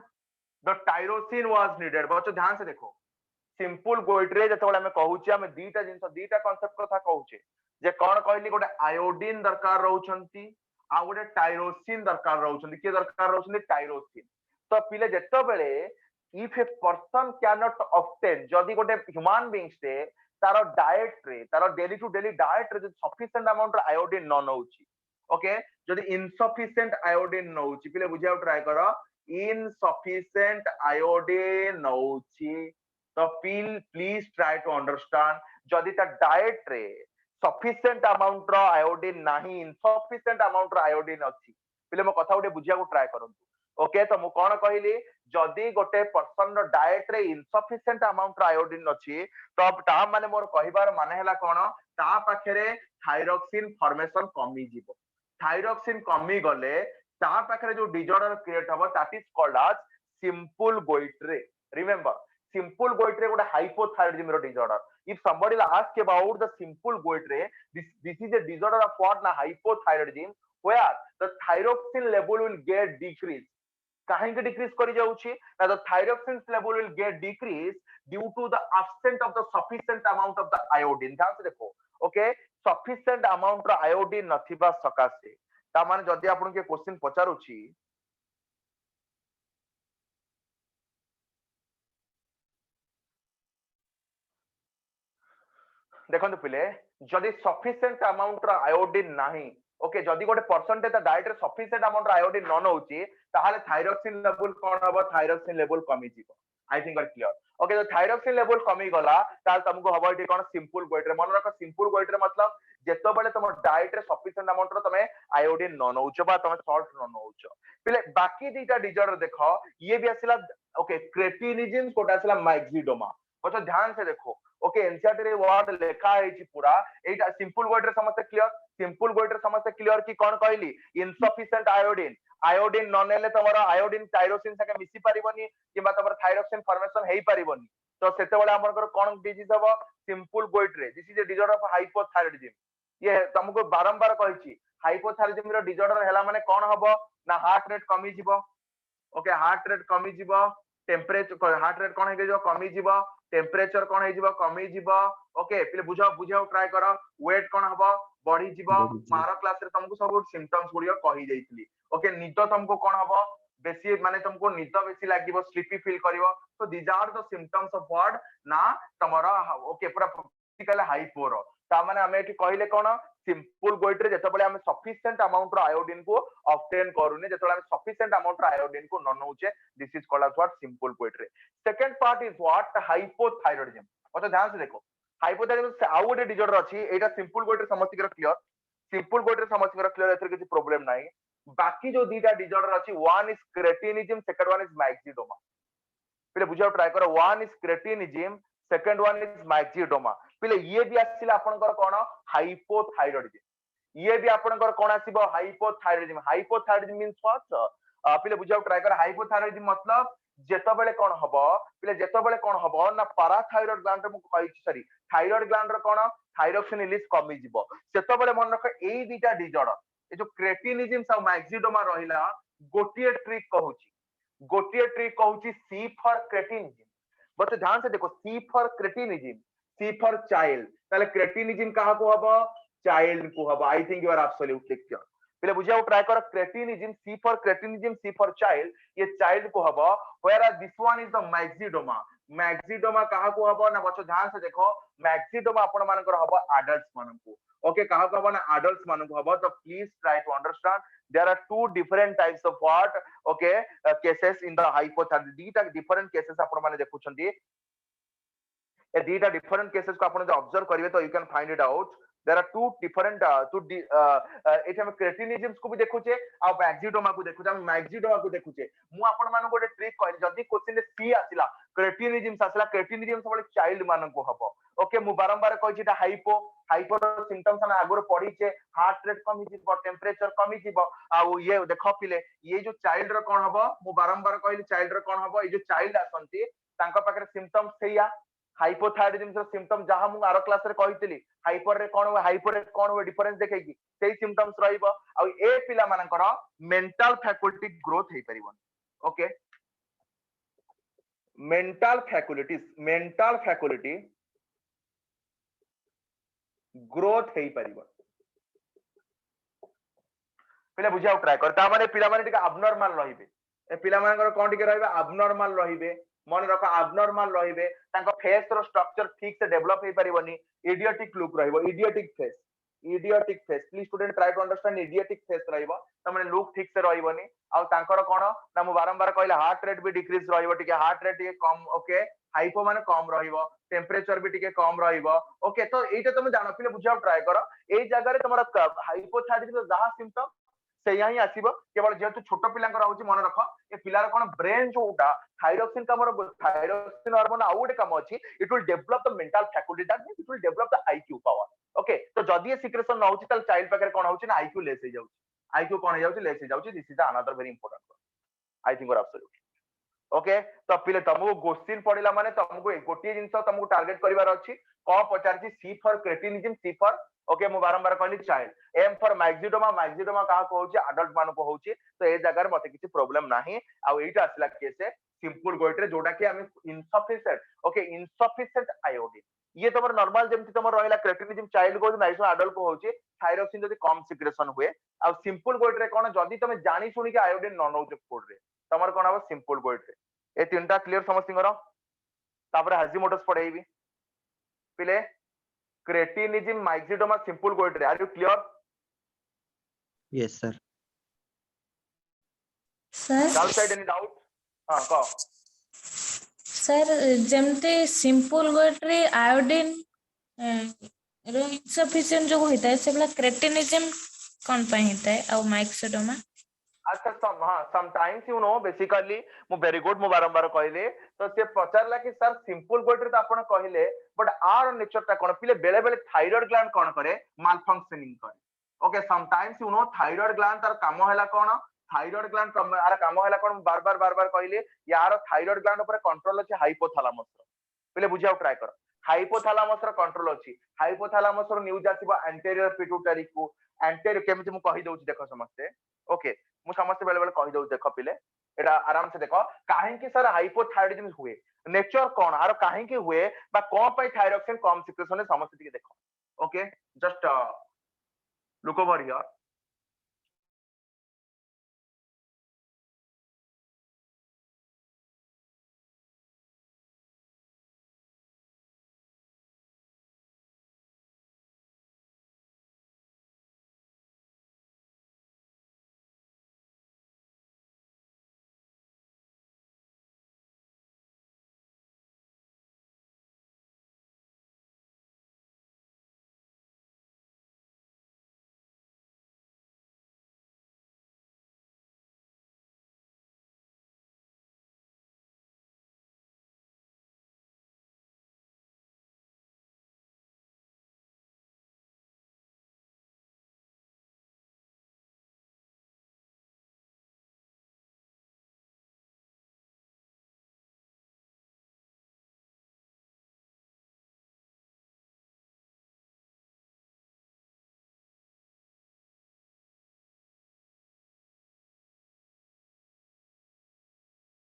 the tyrosine was needed. बच्चो ध्यान से देखो सिंपल गोइट्रे जतबेला में कहूची हम दीटा जिंस दीटा कांसेप्ट कथा कहूचे जे कोन कहली गोटे आयोडीन दरकार रहउछंती आ गोटे टाइरोसिन दरकार रहउछंती। के दरकार रहउछंती टाइरोसिन। तो पिले जतबेले if a person can not obtain जदी गोटे ह्यूमन बीइंग्स रे तारो डाइट रे तारो डेली टू डेली डाइट रे सफिशिएंट अमाउंट रो आयोडीन न नउची ओके जदी इनसफिशिएंट आयोडीन नउची पिले बुझिया ट्राई करो insufficient iodine नउची। तो प्लीज ट्राई टू अंडरस्टैंड जदी ता डाइट रे सफिशिएंट अमाउंट रो आयोडीन नाही इनसफिशिएंट अमाउंट रो आयोडीन अछि पिले मो कथा उडे बुझिया को ट्राई करंतु। ओके तो मु कोन कहली जदी गोटे पर्सन रो डाइट रे इनसफिशिएंट अमाउंट रो आयोडीन अछि तो ता माने मोर कहिबार माने हला कोन ता पाखरे थायरॉक्सिन फॉर्मेशन कमी जीवो। थायरॉक्सिन कमी गले ता पाखरे जो डिसऑर्डर क्रिएट हबो that is called as simple goitre. Remember simple goitre गोटे हाइपोथायरॉयडिज्म रो disorder. If somebody will ask about the simple goitre this is a disorder of what na hypothyroidism where the thyroxine level will get decreased। काहे के डिक्रीज करि जाउची ना the thyroxine level will get decreased due to the absence of the sufficient amount of the iodine। ध्यान से देखो ओके sufficient amount रो iodine नथिबा सकासे ता माने जदी आपन के क्वेश्चन पचारुची देखंतु पिले जदी सफिशिएंट अमाउंट रो आयोडीन नाही ओके जदी गोटे परसेंट ता डाइट रे सफिशिएंट अमाउंट रो आयोडीन न नउची ताहाले थायरॉक्सिन लेवल कोन हबो थायरॉक्सिन लेवल कमी जीवो। I think are clear. Okay तो थायरॉक्सिन लेवल कमी गला ताल तुमको हबो एटी कोन सिंपल गोइट्रे। मन रखो सिंपल गोइट्रे मतलब जेतो बेले तुम डाइट रे सफिशिएंट अमाउंट रो तमे आयोडीन न नउचो बा तमे सॉल्ट न नउचो। पिले बाकी दीटा डिसऑर्डर देखो ये भी आसिला ओके क्रेटिनिज्म कोटा आसिला माइक्सिडोमा। बच्चों ध्यान से देखो ओके एनसीईआरटी रे वर्ड लिखा है पूरा एटा सिंपल गोइट्रे समझते क्लियर। सिंपल गोइट्रे समझते क्लियर कि कोन कहली इनसफिशिएंट आयोडीन आयोडीन न नेले तमरा आयोडीन टाइरोसिन सके मिसी परिबनी किबा तमरा थायरॉक्सिन फॉर्मेशन हेई परिबनी। तो सेते बेला हमर कोन डिजीज हबो simple goitre. This is a disorder of hypothyroidism. ये तुमको बारंबार कहिची हाइपोथायरॉयडिज्म रो डिसऑर्डर हैला माने कोन हबो ना हार्ट रेट कमी जीवो। ओके हार्ट रेट कमी जीवो टेम्परेचर हार्ट रेट कोन हे जो कमी जीवो टेम्परेचर कोन हे जीवो कमी जीवो। ओके पिले बुझाओ ट्राई करो वेट कोन हबो बढ़ी जीवो। मारो क्लास रे तुमको सब सिम्पटम्स गुडियो कहि देइतली। ओके निद तुमको कोन हबो बेसी माने तुमको निद बेसी लागिवो स्लीपी फील करिवो। So these are the symptoms of what ना तमरा ओके पूरा फिजिकल हाइपोर ता माने हमें एठी कहिले कोन सिंपल गोइट्रे जेतबेले हम सफिशिएंट अमाउंट रो आयोडीन को ऑब्टेन करूने जेतबेले हम सफिशिएंट अमाउंट रो आयोडीन को न नउचे this is called as what simple goitre second part is what hypothyroidism मतलब ध्यान से देखो हाइपोथायरॉयडिज्म आउ गोटे डिजॉर्डर अछि एटा सिंपल गोइट्रे समस्त के क्लियर सिंपल गोइट्रे समस्त के क्लियर एथर किछि प्रॉब्लम नाही बाकी जो दीटा डिजॉर्डर अछि one is cretinism second one is myxoedema पहले बुझाओ ट्राई करो one is cretinism second one is myxoedema पहले ये भी आसिला आपनकर कोन हाइपोथायरॉयडिज्म ये भी आपनकर कोन आसीबो हाइपोथायरॉयडिज्म मींस व्हाट पहले बुझाओ ट्राई कर हाइपोथायरॉयडिज्म मतलब जेतबेले कोन हबो पहले जेतबेले कोन हबो ना पाराथायरॉयड ग्लैंड मु कहि सॉरी थायराइड ग्लैंड रो कोन थायरोक्सिन रिलीज कमी जिवो सेतबेले मन रख एई दीटा डिजॉर्डर ए जो क्रेटिनिज्म और मैक्सिडोमा रहिला गोटिए ट्रिक कहूची सी फॉर क्रेटिनिज्म बस ध्यान से देखो C for cretinism C for child ताले क्रेटिनिज्म कहा को हबो चाइल्ड को हबो I think you are absolutely clear पहले बुझाओ ट्राई करो क्रेटिनिज्म सी फॉर चाइल्ड ये चाइल्ड को हबो where this one is the myxoedema कहा को हबो ना बच्चों ध्यान से देखो मैक्सिडोमा आपण मानकर हबो एडल्ट्स मानन को ओके कहा को हबो ना एडल्ट्स मानन को हबो तो please try to understand there are two different types of what okay cases in the hypothyroidism दीटा different cases आपण माने देखुछंती ए दीटा different cases को आपण जे ऑब्जर्व करिवे तो you can find it out there are two different एठी हम क्रेटिनिज्म को भी देखुचे आ मैक्सिडोमा को देखुचे हम मैक्सिडोमा को देखुचे मु आपण माने गोटे ट्रिक कहली जदी क्वेश्चन रे सी आसिला क्रेटिनिज्म सबले चाइल्ड मानन को हबो ओके मु बारंबार कहछि एटा हाइपो सिम्पटम्स हम आगुर पढिचे हार्ट रेट कमी जिवो टेम्परेचर कमी जिवो आ ये देखो पिले ये जो चाइल्ड रो कोन हबो मु बारंबार कहली चाइल्ड रो कोन हबो ये जो चाइल्ड आसंती तांका पाखरे सिम्पटम्स सेया हाइपोथायरॉयडिज्म रो सिम्पटम जहां मु आरो क्लास रे कहितली हाइपर रे कोन हो डिफरेंस देखैकी सेही सिम्पटम्स रहइबो आ ए पिला मानकर मेंटल फैकल्टी ग्रोथ हे परिबो ओके मेंटल फैकल्टी ग्रोथ हे परिबो पिला बुझाउ ट्राई कर ता माने पिला माने टिका अबनॉर्मल रहिबे ए पिला मानकर कोन टिके रहइबे अबनॉर्मल रहिबे मन रख अबनॉर्मल रहिबे तांको फेस रो स्ट्रक्चर ठीक से डेवलप हे परिबोनी इडियोटिक लुक रहिबो idiotic face please student try to understand idiotic face रहिबो त माने लुक ठीक से रहिबोनी आ तांकर कोन ना मु बारंबार कहले हार्ट रेट भी डिक्रीज रहिबो टिके हार्ट रेट कम ओके हाइपो माने कम रहिबो टेम्परेचर भी टिके कम रहिबो ओके तो एटा तुम जानो पिले बुझाउ ट्राई करो ए जगह रे तमरा हाइपोथायरॉयडिज्म जहा सिम्पटम से यही आसीबो केवल जेतु छोट पिलांकर रहउची मन रख ए पिलार कोन ब्रेन जोटा थायरोक्सिन का मोर थायरोक्सिन हार्मोन आउट काम अछि it will develop the mental faculty that means it will develop the IQ power okay तो जदी ये सिक्रेशन न होची तल चाइल्ड पाकर कोन होची ना आईक्यू लेस हे जाउची आईक्यू कोन हे जाउची लेस हे जाउची this is another very important I think you are absolutely okay तो पिले तुमको क्वेश्चन पढ़िला माने तुमको गोटे जिंस तुमको टारगेट करिवार अछि को पचारछि C for cretinism C for okay मु बारंबार कहली चाइल्ड एम फॉर मैक्सिडोमा का कहउछि एडल्ट मान को होछि तो ए जगह मते किछि प्रॉब्लम नाही आ एटा असला केस है सिंपल गोइट्रे जोटा कि हम इनसफिशिएंट आयोडीन ये तमर नॉर्मल जेमति तमर रहला क्रेटिनिज्म चाइल्ड को मैक्सिमम एडल्ट को होछि थायरोक्सिन जदी कम सिक्रेशन हुए आ सिंपल गोइट्रे कोन जदी तमे जानि सुनि के आयोडीन न नउछ फूड रे तमर कोन हबो सिंपल गोइट्रे ए तीनटा क्लियर समस्तिंगर तापर हाजिमोटस पढेइबी पिले cretinism myxoedema simple goitre are you clear yes sir doubt side any doubt हां को सर जेमते सिंपल गोइट्रे आयोडीन रो इनसफिशिएंट जो होता है सेबला क्रेटिनिज्म कोन पय होता है और मैक्सिडोमा अच्छा समटाइम्स यू नो बेसिकली मु वेरी गुड मु बारंबार कहले तो से पचारला कि सर सिंपल गोइट्रे तो आपण कहले बट आर नेचर ता कोन पिले बेले बेले थायराइड ग्लैंड कोन करे माल फंक्शनिंग करे okay sometimes you know thyroid gland तार काम हैला कोन थायराइड ग्लैंड आर काम हैला कोन बार बार कहले यार थायराइड ग्लैंड ऊपर कंट्रोल अछि हाइपोथैलेमस पिले बुझाउ ट्राई कर हाइपोथैलेमस रो कंट्रोल अछि हाइपोथैलेमस रो न्यूज आसीबो एंटीरियर पिट्यूटरी को एंटीरियर केमिति मु कहि दउछि देखो समझते ओके मु समस्त बेले बेले कहि दउ देखो पिले एटा आराम से देखो काहे कि सर हाइपोथायरॉयडिज्म हुए नेचर कोन आरो काहे कि हुए बा कोन पय थायरोक्सिन कम सिक्रेशन समस्त टिके देखो okay just look over here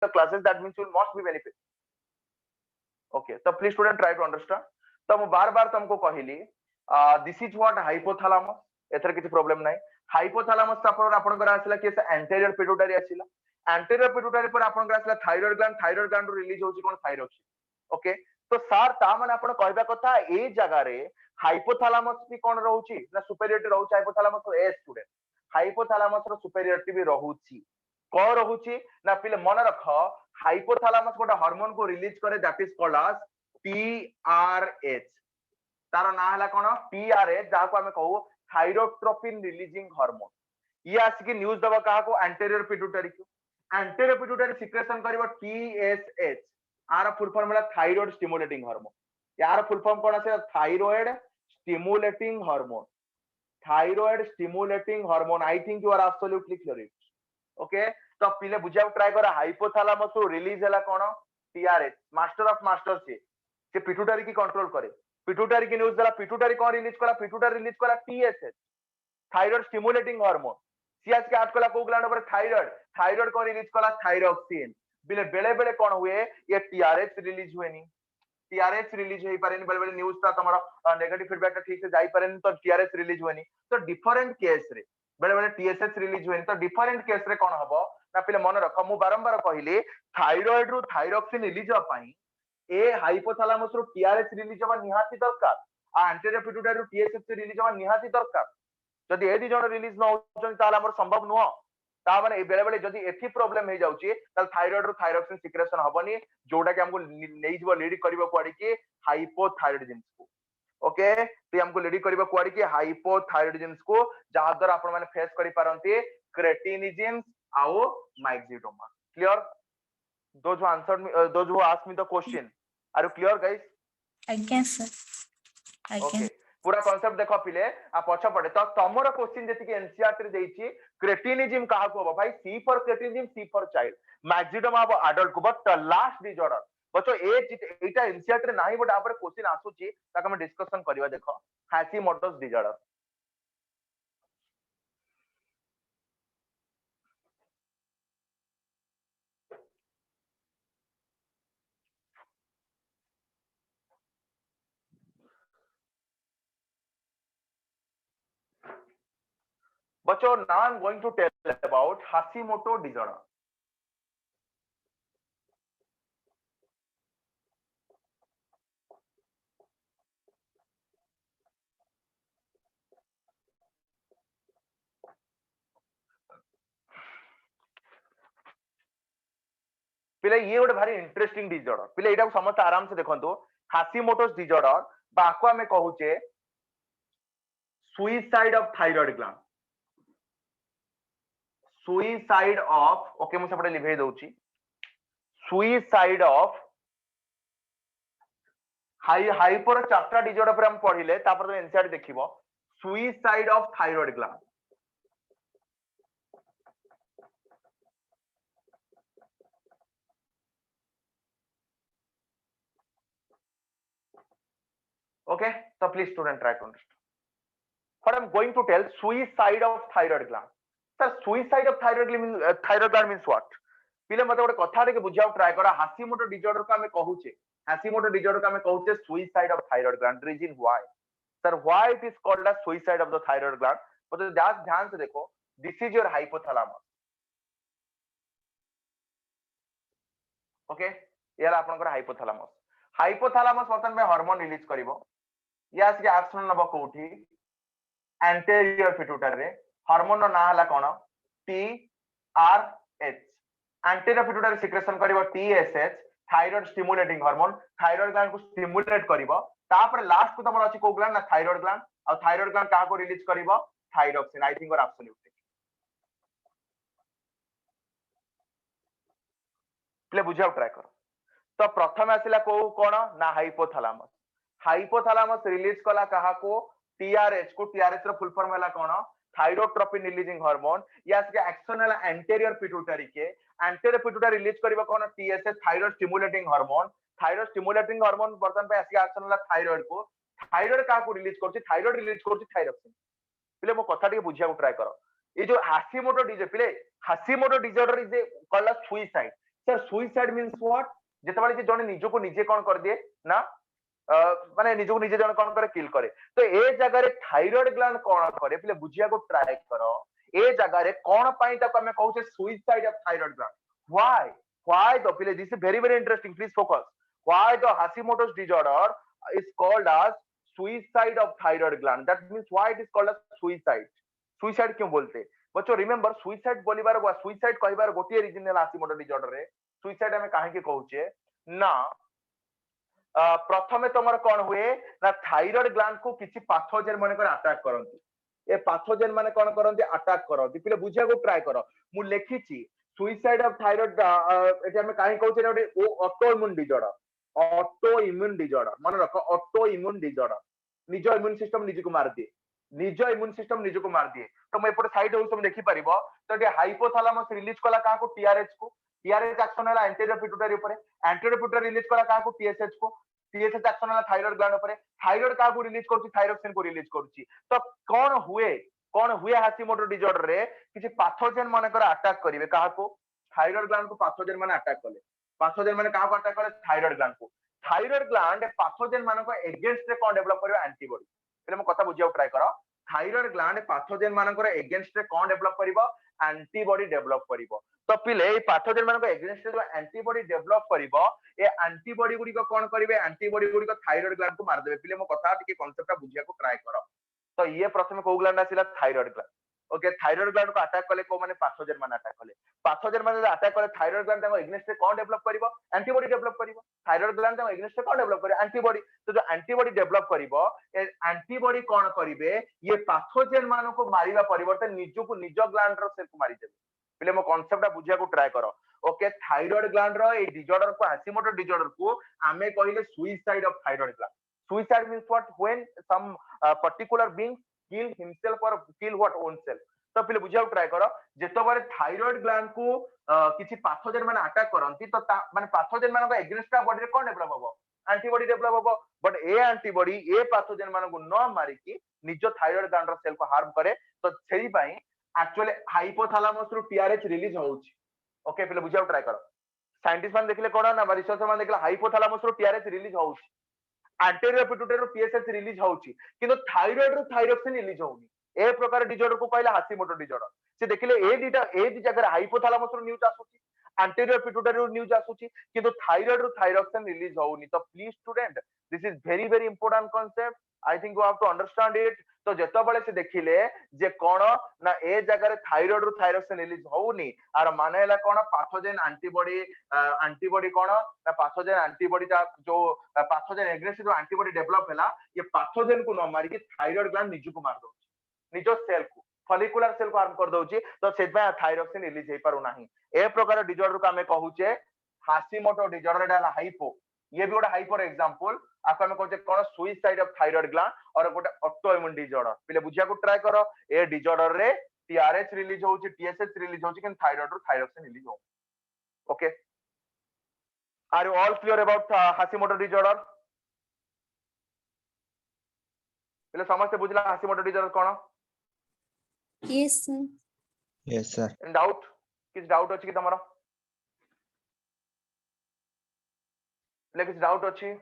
the classes, that means you must be benefit. Okay, so please student try to understand. तो मैं बार बार तुमको कहली this is what hypothalamus, एथर किसी प्रॉब्लम नाही. हाइपोथैलेमस पर आपनकर आसला कि एंटीरियर पिट्यूटरी आसीला. एंटीरियर पिट्यूटरी पर आपनकर आसला थायराइड ग्लैंड रिलीज होची कोन थायरॉक्सिन. ओके, तो सर ता माने आपण कहबा कथा ए जगह रे हाइपोथैलेमस भी कोन रहउची ना सुपेरियरिटी रहउची हाइपोथैलेमस तो ए स्टूडेंट हाइपोथैलेमस रो सुपेरियरिटी भी रहउची को रहउची ना पिले मन रख हाइपोथैलेमस गोटा हार्मोन को रिलीज करे that is called as TRH. तार ना हला कोन टीआरएच जा को हमें कहू थायरोट्रोपिन रिलीजिंग हार्मोन. ये आसी की न्यूज़ दबा कहा को एंटीरियर पिट्यूटरी को एंटीरियर पिट्यूटरी सिक्रेशन करबो टीएसएच. आर फुल फॉर्म है थायराइड स्टिमुलेटिंग हार्मोन. यार फुल फॉर्म कोन आसे thyroid stimulating hormone. Thyroid stimulating hormone. I think you are absolutely clear. Okay, तो पिले बुझाव ट्राई करा हाइपोथैलेमस तो रिलीज हला कोन टीआरएच. मास्टर ऑफ मास्टर से पिट्यूटरी की कंट्रोल करे. पिट्यूटरी की न्यूज़ दला पिट्यूटरी कोन रिलीज करा पिट्यूटरी रिलीज करा TSH thyroid stimulating hormone. CS के आठ कला को ग्लैंड पर थायराइड को रिलीज कला थायरॉक्सिन. बिले बेले बेले कोन हुए ये टीआरएच रिलीज हुएनी. टीआरएच रिलीज होई पारेनी बेले बेले न्यूज़ ता तमरा नेगेटिव फीडबैक ठीक से जाई पारेनी तो टीआरएच रिलीज हुएनी. तो डिफरेंट केस रे बेले बेले टीएसएच रिलीज हुएनी. तो डिफरेंट केस रे कोन हबो ना पिले मन रख मु बारंबार कहिली थायराइड रु थायरॉक्सिन रिलीज हो पाई ए हाइपोथैलेमस रु टीआरएच रिलीज होबा निहाती दरकार. आ एंटीरियर पिट्यूटरी रु टीएसएच रिलीज होबा निहाती दरकार. जदि ए दि जण रिलीज न होचन ताला हमर संभव नुह. ता माने बेले बेले जदि एथि प्रॉब्लम हे जाउची ताल थायराइड रु थायरॉक्सिन सिक्रेशन हबनी जोटा कि हमको नै जबो लीड करबो पड़ी कि हाइपोथायराइडिज्म को. ओके, तो हमको लीड करबो पड़ी कि हाइपोथायराइडिज्म को जहा द्वारा आपण माने फेस करि पारंती क्रेटिनिज्म आउ माइक्सिडोमा. Clear? those who answered me those who asked me the question, are you clear guys? Again sir, again. Okay, पूरा कांसेप्ट देखो पिले आ पछ पड़े तो तमरो क्वेश्चन जति कि एनसीईआरटी रे देइची क्रेटिनिज्म कहा को भाई C for cretinism C for child myxoedema अब एडल्ट को. बट लास्ट डिसऑर्डर बच्चो एटा एनसीईआरटी रे नाही बट आपरे क्वेश्चन आसुची ताका हम डिस्कशन करबा. देखो हाशिमोटोस डिसऑर्डर. बच्चों now I'm going to tell about Hashimoto disorder. पिले ये गोटे भारी इंटरेस्टिंग डिसऑर्डर. पिले एटा समस्त आराम से देखंतु हाशिमोटोस डिसऑर्डर बाको हमें कहूचे suicide of thyroid gland. Suicide of okay मु सेपटे लिभे दउची सुइसाइड ऑफ हाइपर चार्टा डिसऑर्डर पर हम पढिले तापर एनसीईआरटी देखिबो suicide of thyroid gland. Okay, so please student try to understand what I'm going to tell. Suicide of thyroid gland. Sir, suicide of thyroid gland means what? पिले मते गोटे कथा रे के बुझाव ट्राई करा. हाशिमोटो डिसऑर्डर को हमें कहूचे हाशिमोटो डिसऑर्डर को हमें कहूचे suicide of thyroid gland. Reason why sir why it is called as suicide of the thyroid gland? तो ध्यान से देखो this is your hypothalamus. Okay, यार आपनकर हाइपोथैलेमस. हाइपोथैलेमस वर्तमान में हार्मोन रिलीज करिवो. यास के एक्शन नबो कोठी एंटीरियर पिट्यूटरी रे. हार्मोन रो ना हला कोन टीआरएच. एंटीरियर पिट्यूटरी सिक्रेशन करिवो TSH thyroid stimulating hormone. Thyroid gland को स्टिमुलेट करिवो. तापर लास्ट को तमर अछि को ग्लैंड ना थायराइड ग्लैंड. और थायराइड ग्लैंड का को रिलीज करिवो थायरॉक्सिन. आई थिंक और एब्सोल्युटली प्ले बुझाव ट्राई करो. तो प्रथम आसिला को कोन ना हाइपोथैलेमस. हाइपोथैलेमस रिलीज कला कहा को टीआरएच को. टीआरएच रो फुल फॉर्म हला कोन थायरोट्रोपिन रिलीजिंग हार्मोन. यास के एक्शन हला एंटीरियर पिट्यूटरी के. एंटीरियर पिट्यूटरी रिलीज करबो कोन TSH thyroid stimulating hormone. Thyroid stimulating hormone वर्तमान पे आसी एक्शन हला थायराइड को. थायराइड का को रिलीज करछि थायराइड रिलीज करछि थायरॉक्सिन. पिले मो कथा टे बुझिया को ट्राई करो. ये जो हाशिमोटो डिसऑर्डर पिले Hashimoto disorder is called as suicide. Sir suicide means what जेतबेले जे जने निजको निजे कोन कर दिए ना माने निजको निजे जने कोन करे किल करे तो ए जगह रे थायराइड ग्लैंड कोन करे पले बुझिया को ट्राई करो ए जगह रे कोन पई तक हमें कहू छे suicide of thyroid gland why तो पले this is very interesting please focus why the Hashimoto's disorder is called as suicide of thyroid gland that means why it is called as suicide क्यों बोलते बच्चों रिमेंबर सुइसाइड बोलिबार सुइसाइड कहिबार गोटिए रीजन है हाशिमोटो डिसऑर्डर रे सुइसाइड हमें काहे के कहूचे ना प्रथमे तमर कोन हुए ना थायराइड ग्लैंड को किछि पैथोजेन माने कर अटैक करंती ए पैथोजेन माने कोन करंती अटैक करंती पिले बुझिया को ट्राई करो मु लेखिछि सुइसाइड ऑफ थायराइड एटा हमें काहे कहूचे ना ऑटो इम्यून डिसऑर्डर मन रख ऑटो इम्यून डिसऑर्डर निज इम्यून सिस्टम निज को मार दिए निज इम्यून सिस्टम निज को मार दिए तो मैं एपटे साइड हो तुम देखि परिबो तो ये हाइपोथैलेमस रिलीज कला का को टीआरएच एक्शन है एंटीरियर पिट्यूटरी ऊपर एंटीरियर पिट्यूटरी रिलीज कला का को टीएसएच एक्शन है थायराइड ग्लैंड ऊपर थायराइड का को रिलीज करछि थायरोक्सिन को रिलीज करछि तो कोन हुए हाशिमोटो डिसऑर्डर रे किछि पैथोजेन मानकर अटैक करिवे का को थायराइड ग्लैंड को पैथोजेन माने अटैक कले पैथोजेन माने का को अटैक करे थायराइड ग्लैंड पैथोजेन मानको एगेंस्ट रे कोन डेवलप करियो एंटीबॉडी पहले मैं कथा बुझिया ट्राई करो थायराइड ग्लैंड पैथोजेन मानकर एगेंस्ट रे कोन डेवलप करिवो एंटीबॉडी डेवलप करिवो तो पिले ए पैथोजेन मानकर एगेंस्ट रे जो एंटीबॉडी डेवलप करिवो ए एंटीबॉडी गुडी को कोन करिवे एंटीबॉडी गुडी को थायराइड ग्लैंड को मार देबे पिले मो कथा टिके कांसेप्ट बुझिया को ट्राई करो तो ये प्रथमे को ग्लैंड आसिला thyroid gland okay thyroid gland को अटैक कले को माने पैथोजेन माने अटैक करे थायराइड ग्लैंड ताको एगेंस्ट रे कोन डेवलप करिवो एंटीबॉडी डेवलप करिवो थायराइड ग्लैंड ताको एगेंस्ट रे कोन डेवलप करे एंटीबॉडी तो जो एंटीबॉडी डेवलप करिवो ए एंटीबॉडी कोन करिवे ये पैथोजेन मानो को मारिबा परिवर्तन निजो को निज ग्लैंड रो सेल को मारि देबे पहिले मो कांसेप्ट बुझिया को ट्राई करो ओके थायराइड ग्लैंड रो ए डिसऑर्डर को हाशिमोटो डिसऑर्डर को आमे कहिले suicide of thyroid gland suicide means what when some particular being kill himself or kill what own self तो पहले बुझिया ट्राई करो जेतो बारे थायराइड ग्लैंड को किछि पैथोजेन माने अटैक करंती तो माने पैथोजेन माने को एग्नेस्ट बॉडी रे कोन डेवलप होबो एंटीबॉडी डेवलप होबो but A antibody A pathogen माने को न मारी की निज थायराइड ग्लैंड रो सेल को हार्म करे तो सेही पई एक्चुअली हाइपोथैलेमस रो टीआरएच रिलीज होउची ओके पहले बुझिया ट्राई करो साइंटिस्ट मान देखले कोन ना रिसर्चर मान देखले हाइपोथैलेमस रो टीआरएच रिलीज होउची एंटीरियर पिट्यूटरी रो टीएसएच रिलीज होउची किंतु थायराइड रो थायरोक्सिन रिलीज होउनी ए प्रकार डिसऑर्डर को कहला हाशिमोटो डिसऑर्डर से देखिले ए दी जगह हाइपोथैलेमस रो न्यूज आसुची एंटीरियर पिट्यूटरी रो न्यूज आसुची किंतु थायराइड रो थायरोक्सिन रिलीज होउनी तो please student this is very important concept I think you have to understand it तो जेतो बळे से देखिले जे कोन ना ए जगह रे थायराइड रो थायरोक्सिन रिलीज होउनी आर माने हला कोन पैथोजेन एंटीबॉडी कोन ना पैथोजेन एंटीबॉडी ता जो पैथोजेन एग्रेसिव जो एंटीबॉडी डेवलप हला ये पैथोजेन को न मारी के थायराइड ग्लैंड निज को मार दो निज सेल को फॉलिकुलर सेल को हार्म कर दोची तो सेबा थायरोक्सिन रिलीज हे पारु नाही ए प्रकार डिसऑर्डर को हमें कहूचे हाशिमोटो डिसऑर्डर डाला हाइपो ये भी गोटे हाइपर एग्जांपल आपको हमें कहूचे कोन सुइसाइड ऑफ थायराइड ग्लैंड और गोटे ऑटो इम्यून डिसऑर्डर पहिले बुझिया को ट्राई करो ए डिसऑर्डर रे टीआरएच रिलीज होची टीएसएच रिलीज होची कि थायराइड रो थायरोक्सिन रिलीज हो okay are you all clear about Hashimoto disorder पहिले समझते बुझला हाशिमोटो डिसऑर्डर कोन Yes, sir. Yes, sir. Doubt किस डाउट अछि कि तमरो ले किस डाउट अछि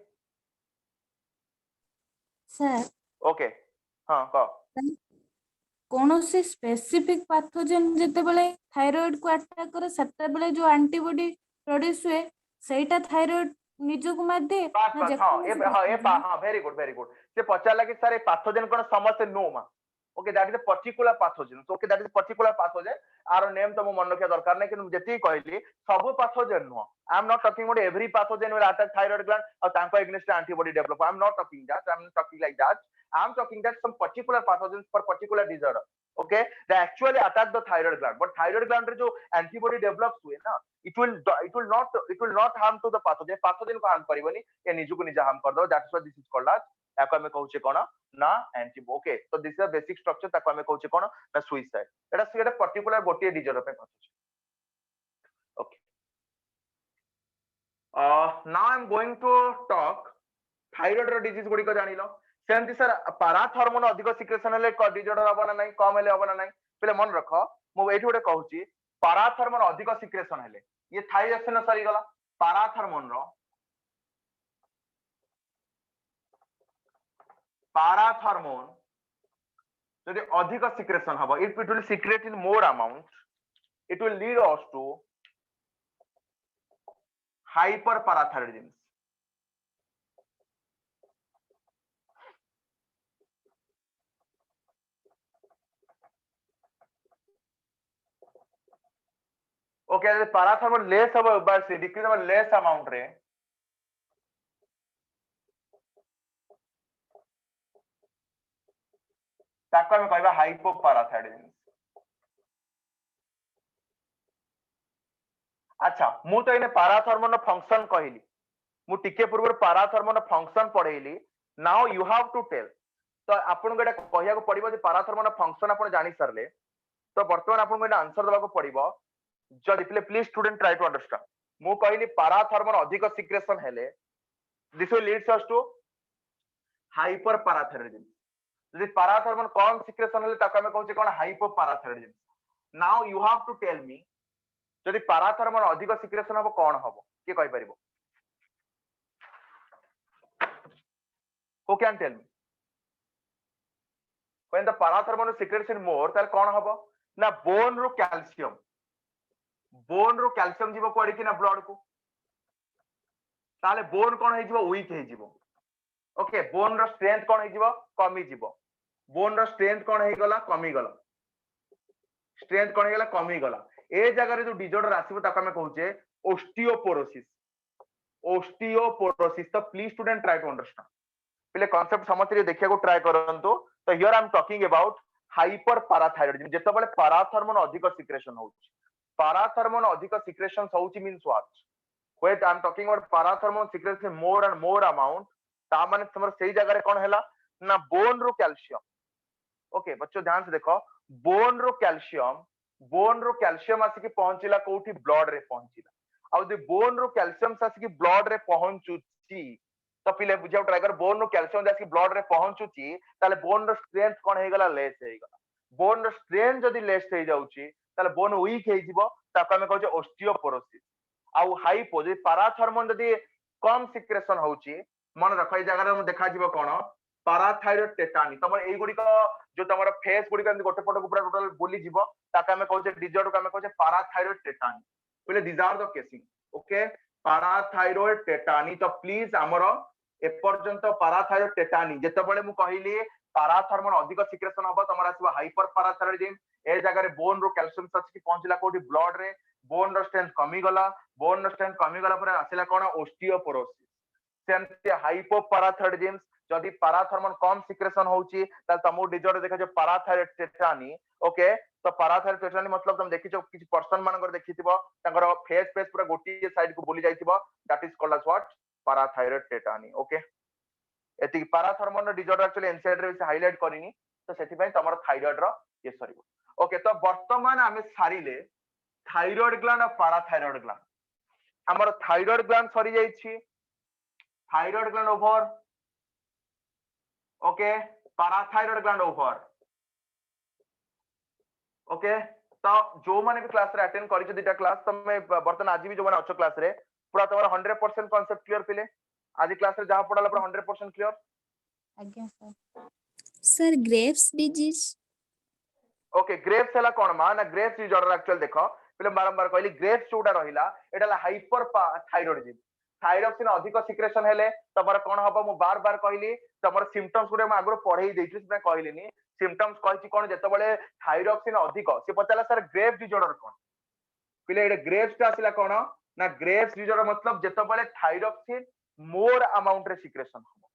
Sir, ओके हां कह कौनसी स्पेसिफिक पैथोजेन जेतेबेले थायराइड को अटैक करे सेतेबेले जो एंटीबॉडी प्रोड्यूस हुए सेटा थायराइड निजो को मार दे बस हां वेरी गुड से पचाला कि सर ए पैथोजेन कोन समस्या नो मा okay that is a particular pathogen so okay that is particular pathogen आर नेम तो मन रखिया दरकार नै कि जेती कहली सब pathogen no I am not talking about every pathogen will attack thyroid gland और तांको against antibody develop I am not talking like that I am talking that some particular pathogens for particular disorder okay they actually attack the thyroid gland but thyroid gland रे जो antibody develops हुए ना it will not harm to the pathogen को harm करिवनी ये निजु को निजा harm कर दो that's why this is called as याको हमें कहउचे कोन ना antibody okay so this is a basic structure ताको हमें कहउचे कोन ना suicide एटा पर्टिकुलर गोटिए डिसऑर्डर पे कहउचे okay now I am going to talk thyroid disease गुडी को जानिलो सेंति सर पैराथॉर्मोन अधिक सिक्रेशन हेले डिसऑर्डर हबो ना नहीं कम हेले हबो ना नहीं पहले मन रखो मु एठी गोटे कहूची पैराथॉर्मोन अधिक सिक्रेशन हेले ये थायरॉक्सिन सरी गला पाराथर्मोन रो पाराथर्मोन जदि अधिक सिक्रेशन हबो it will secrete in more amount it will lead us to hyperparathyroidism. Okay, the parathyroid less about but decrease about less amount रे ताको हम कहबा hypoparathyroidism. अच्छा मु तो इने पाराथर्मोन फंक्शन कहली मु टिके पूर्व पाराथर्मोन फंक्शन पढेली now you have to tell तो आपन गोटा कहिया को पड़िबो जे पाराथर्मोन फंक्शन आपन जानि सरले तो वर्तमान आपन गोटा आंसर देबा को पड़िबो जदि please student try to understand मु कहली पाराथर्मोन अधिक सिक्रेशन हेले this will leads us to hyperparathyroidism जदि पाराथर्मोन कम सिक्रेशन हेले ताको हम कहउचे कोन hypoparathyroidism now you have to tell me जदि पाराथर्मोन अधिक सिक्रेशन हबो कोन हबो के कहि परिबो who can tell me when the parathermon secretes in more तार कोन हबो ना बोन रो कैल्शियम जीवो कोडी कि ना ब्लड को ताले बोन कोन हे जीवो वीक हे जीवो ओके बोन रो स्ट्रेंथ कोन हे जीवो कमी जीवो बोन रो स्ट्रेंथ कोन हे गला कमी गला स्ट्रेंथ कोन हे गला कमी गला ए जगह रे जो डिजॉर्डर आसीबो ताका हम कहउचे ओस्टियोपोरोसिस तो please student try to understand पहले कांसेप्ट समझते देखिया को ट्राई करंतु तो here I am talking about hyperparathyroidism जेतबेले पाराथर्मोन अधिक सिक्रेशन होउची पाराथर्मोन अधिक सिक्रेशन होउची means what when I am talking about parathormone secretion more and more amount ता माने तमर सेही जगह रे कोन हैला ना बोन रो कैल्शियम ओके बच्चों ध्यान से देखो बोन रो कैल्शियम आसी कि पहुंचिला कोठी ब्लड रे पहुंचिला आ दे बोन रो कैल्शियम आसी कि ब्लड रे पहुंचुची तो पिले बुझाउ ट्राई कर बोन रो कैल्शियम आसी कि ब्लड रे पहुंचुची ताले बोन रो स्ट्रेंथ कोन हे गला लेस हे गला बोन रो स्ट्रेंथ जदी लेस हे जाउची ताले बोन वीक हे जिवो ताको हम कहउचे ओस्टियोपोरोसिस आ हाइपो जे पाराथर्मोन जदी कम सिक्रेशन होउची मन रखो ए जगह रे हम देखा जिवो कोन पाराथायरॉइड टेटानी तमर एई गुडी को जो तमर फेस गुडी को गोटे पट को पूरा टोटल बोली जिवो ताको हम कहउचे डिजॉर्डर को हम कहउचे पाराथायरॉइड टेटानी पहले these are the causing okay parathyroid tetany तो प्लीज हमरो ए पर्यंत पाराथायरॉइड टेटानी जेते बळे मु कहिली पाराथर्मोन अधिक सिक्रेशन हबो तमरा आसीबो हाइपर पाराथायरॉइडिज्म ए जगह रे बोन रो कैल्शियम सच की पहुंचला कोठी ब्लड रे बोन रो स्ट्रेंथ कमी गला पर आसिला कोन ओस्टियोपोरोसिस सेमते हाइपोपाराथायरॉइडिज्म जदि पाराथर्मोन कम सिक्रेशन होउची त तमो डिजॉर्डर देखा जो पाराथायरॉइड टेटानी ओके तो पाराथायरॉइड टेटानी मतलब तुम देखिछो किछि पर्सन मानकर देखिथिबो तांगर फेस पूरा गोटी साइड को बोली जाइथिबो that is called as what parathyroid tetany okay एति पाराथर्मोन डिजॉर्डर एक्चुअली इनसाइड रे हाइलाइट करिनी तो सेति पय तमर थायराइड रो ये सरीबो ओके तो वर्तमान आमे सारिले थायराइड ग्लैंड और पाराथायराइड ग्लैंड हमर थायराइड ग्लैंड सरी जाइछि thyroid gland over okay parathyroid gland over okay तो जो माने भी क्लास रे अटेंड करिछ दिटा क्लास तमे वर्तमान आज भी जो माने अच्छो क्लास रे पूरा तमर 100% कांसेप्ट क्लियर पिले आज क्लास रे जहां पढाला पूरा 100% क्लियर आज्ञा sir Graves disease okay Graves हला कोन मा ना ग्रेव्स डिजॉर्डर एक्चुअल देखो पहले बारंबार कहली ग्रेव्स जोटा रहिला एटाला हाइपर थायराइडिज्म थायरॉक्सिन अधिक सिक्रेशन हेले तमर कोन हबो मु बार बार कहली तमर सिम्पटम्स गुडे म आगरो पढेई देइछि से कहलिनी सिम्पटम्स कहिछि कोन जेतबेले थायरॉक्सिन अधिक से पचाला सर ग्रेव्स डिजॉर्डर कोन पहले एटा ग्रेव्स का आसिला कोन ना ग्रेव्स डिजॉर्डर मतलब जेतबेले थायरॉक्सिन मोर अमाउंट रे सिक्रेशन हबो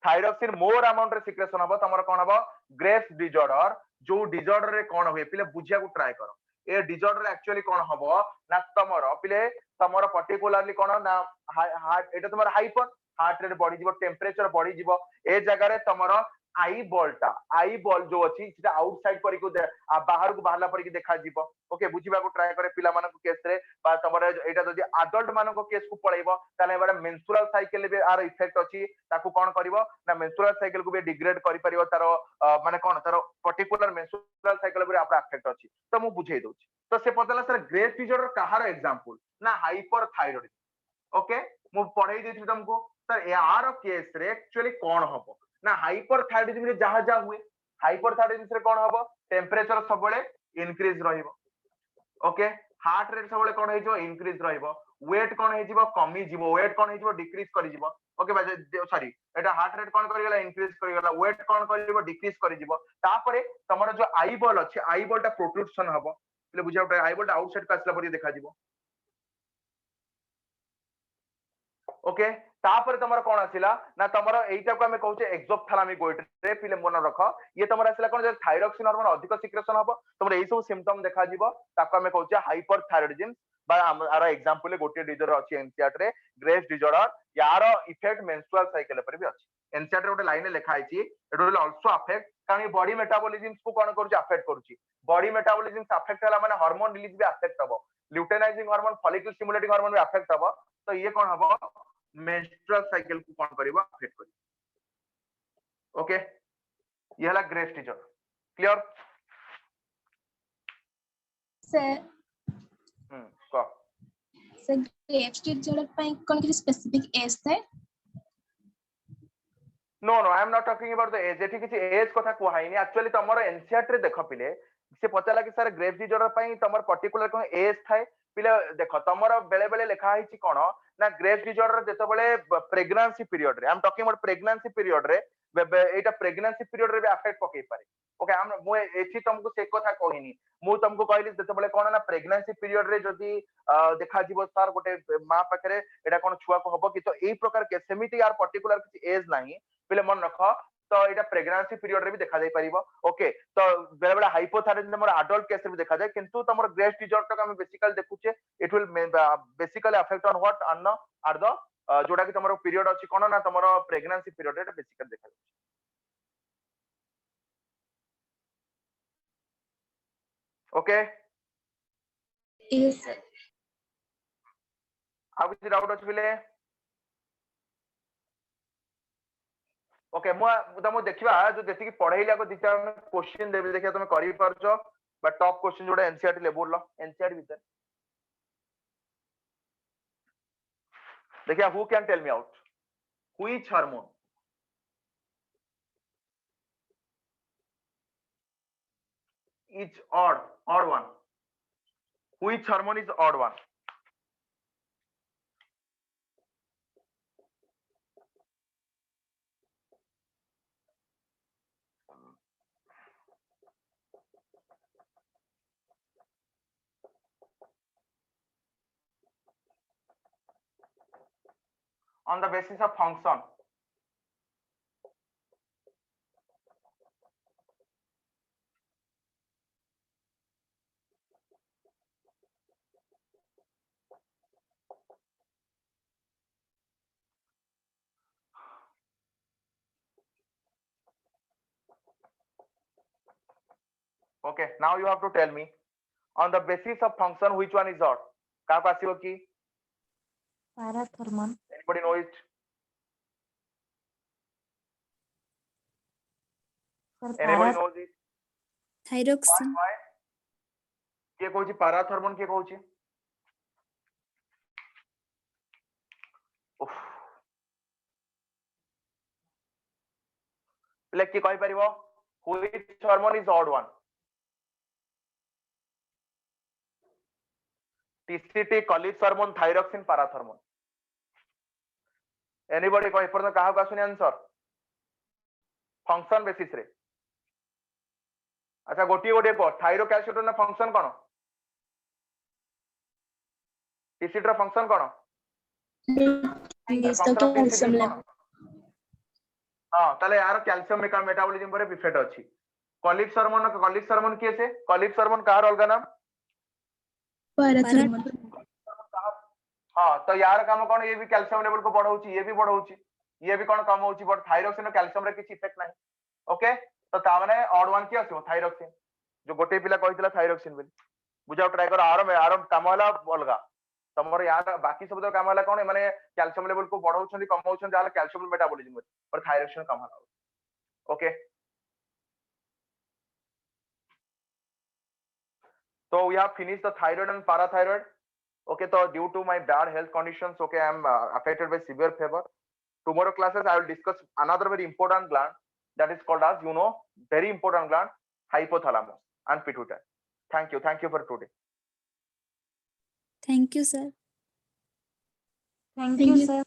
थायरॉक्सिन मोर अमाउंट रे सिक्रेशन हबो तमर कोन हबो ग्रेव्स डिजॉर्डर जो डिजॉर्डर रे कोन होय पहले बुझिया को ट्राई करो ए डिजॉर्डर एक्चुअली कोन हबो ना तमर पहले तमर पर्टिकुलरली कोन ना हार्ट एटा तमर हार्ट रेट बढ़ी जीवो टेम्परेचर बढ़ी जीवो ए जगह रे तमर आई बॉल जो अछि सेटा आउटसाइड करी को बाहर को बाहरला परी देखा जीवो ओके बुझिबा को ट्राई करे पिला मानक केस रे बा तमर एटा जदी एडल्ट मानक केस को पळेबो ताले एबारे menstrual cycle bay are effect अछि ताकू कोन करबो ना मेंस्ट्रुअल साइकिल को बे डिग्रेड करि परिबो तारो माने कोन तारो पर्टिकुलर मेंस्ट्रुअल साइकिल बे आपरा इफेक्ट अछि तो मु बुझेई दोछि तो से पतला सर ग्रेव्स डिजॉर्डर कहार एग्जांपल ना हाइपरथायरॉयडिज्म। ओके मु पढ़ाई देथि तुमको सर यार केस रे एक्चुअली कोन हबो ना हाइपरथायरॉयडिज्म रे जहा जहा हुए हाइपरथायरॉयडिज्म रे कोन हबो टेंपरेचर सबले इंक्रीज रहिबो। ओके हार्ट रेट सबले कोन हेजो इंक्रीज रहिबो वेट कोन हेजिबो कमी जिवो वेट कोन हेजिबो डिक्रीज करि जिवो। ओके भाई सॉरी एटा हार्ट रेट कोन करि गला इंक्रीज करि गला वेट कोन करिवो डिक्रीज करि जिवो तापरे तमरो जो आई बॉल अछि आई बॉल टा प्रोट्रूशन हबो ले बुझा आई बॉल टा आउटसाइड का असला परि देखा जिवो। ओके तापर तमरो कोन आसिला ना तमरो एइटा को हमें कहउचे एक्सोप्थालामिक गोइट्रे पिले मन रख ये तमरो आसिला कोन जे थायरॉक्सिन हार्मोन अधिक सिक्रेशन हबो तमरो एइ सब सिम्पटम देखा जिवो ताको हमें कहउचे हाइपरथायरॉयडिज्म बा आरो एग्जांपल गोटे डिजॉर्डर अछि एनसीआर रे ग्रेव्स डिजॉर्डर यारो इफेक्ट मेंस्ट्रुअल साइकिल पर भी अछि। एनसीआर रे गोटे लाइन लिखा आइछि इट विल आल्सो अफेक्ट कारण ये बॉडी मेटाबॉलिज्म को कोन करूची अफेक्ट करूची बॉडी मेटाबॉलिज्म अफेक्ट होला माने हार्मोन रिलीज भी अफेक्ट हबो luteinising hormone follicle stimulating hormone भी अफेक्ट हबो तो ये कोन हबो मेंस्ट्रुअल साइकिल को कोन करिवो अफेक्ट करिवो। ओके ये हला ग्रेव्स डिजॉर्डर क्लियर सर को सर ग्रेव्स डिजॉर्डर ପାଇଁ कोन कि स्पेसिफिक एज थे no no I am not talking about the age एठी किछि एज कथा कोहाइनी एक्चुअली तमरो एनसीआर रे देखो पिले से पचाला कि सर ग्रेव्स डिजॉर्डर पई तमर पर्टिकुलर कोन एज थाए पिले देखो तमरो बेले बेले लिखा आइछि कोन ना ग्रेव्स डिजॉर्डर जेते बेले प्रेगनेंसी पीरियड रे आई am talking about pregnancy period रे एटा प्रेगनेंसी पीरियड रे भी अफेक्ट पकई पारे। ओके हम मु एठी तुमको से कथा कहिनी मु तुमको कहली जेते बेले कोन ना प्रेगनेंसी पीरियड रे जदी देखा जीवो सर गोटे मां पाखरे एटा कोन छुआ को हबो कि तो एई प्रकार के सेमिति यार पर्टिकुलर किछि एज नाही पिले मन रख तो एटा प्रेगनेंसी पीरियड रे भी देखा जाय परिबो। ओके तो बेले बेले हाइपोथायरॉयडिज्म हमर एडल्ट केस रे भी देखा जाय किंतु तमर ग्रेव्स डिजॉर्डर हम बेसिकली देखुचे it will basically affect on what अन आर द जोडा कि तमर पीरियड अछि कोन ना तमर प्रेगनेंसी पीरियड रे बेसिकली देखा जाय। ओके यस सर आ किछि डाउट अछि पिले ओके मु तमो देखिबा जो जति कि पढाइला को दिता क्वेश्चन देबे देखिया तुम करि परछो बट टॉप क्वेश्चन जोडा एनसीईआरटी लेवल लो एनसीईआरटी भीतर देखिया who can tell me out which hormone is odd one which hormone is odd one on the basis of function okay now you have to tell me on the basis of function which one is odd का को आसीबो की parathormone anybody know it sir anybody knows it thyroxine why के कहूची पैराथर्मोन के कहूची उफ ले की कहि परिबो which hormone is odd one TCT कॉलिक्स हार्मोन थायरॉक्सिन पैराथर्मोन एनीबॉडी कहि पर कहा को आसुनी आंसर फंक्शन बेसिस रे अच्छा गोटी गोटे को थायरोकैल्सिटोन फंक्शन कोन TCT रो फंक्शन कोन हां ताले यार कैल्शियम मेटाबॉलिज्म पर इफेक्ट अछि कॉलिक्स हार्मोन के से कॉलिक्स हार्मोन कार अलगा नाम पैराथर्मोन हाँ तो यार काम कौन ये भी कैल्शियम लेवल को बढ़ाऊची ये भी बढ़ाऊची ये भी कौन कम होची बट थायरॉक्सिन कैल्शियम रे किछि इफेक्ट नाही। ओके तो ता माने ऑड वन की आसीबो थायरॉक्सिन जो गोटे पिला कहितला थायरॉक्सिन बोली बुझाओ ट्राई करो आरम काम होला अलगा तमर यार बाकी सब काम होला कौन माने कैल्शियम लेवल को बढ़ाउछन कमाउछन जाला कैल्शियम मेटाबॉलिज्म पर थायरॉक्सिन कम होला। Okay so we have finished the thyroid and parathyroid Okay, so due to my bad health conditions, okay, I am affected by severe fever. Tomorrow classes I will discuss another very important gland that is called as, very important gland, hypothalamus and pituitary. Thank you for today. Thank you, sir. Thank you, sir.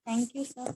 Thank you, sir.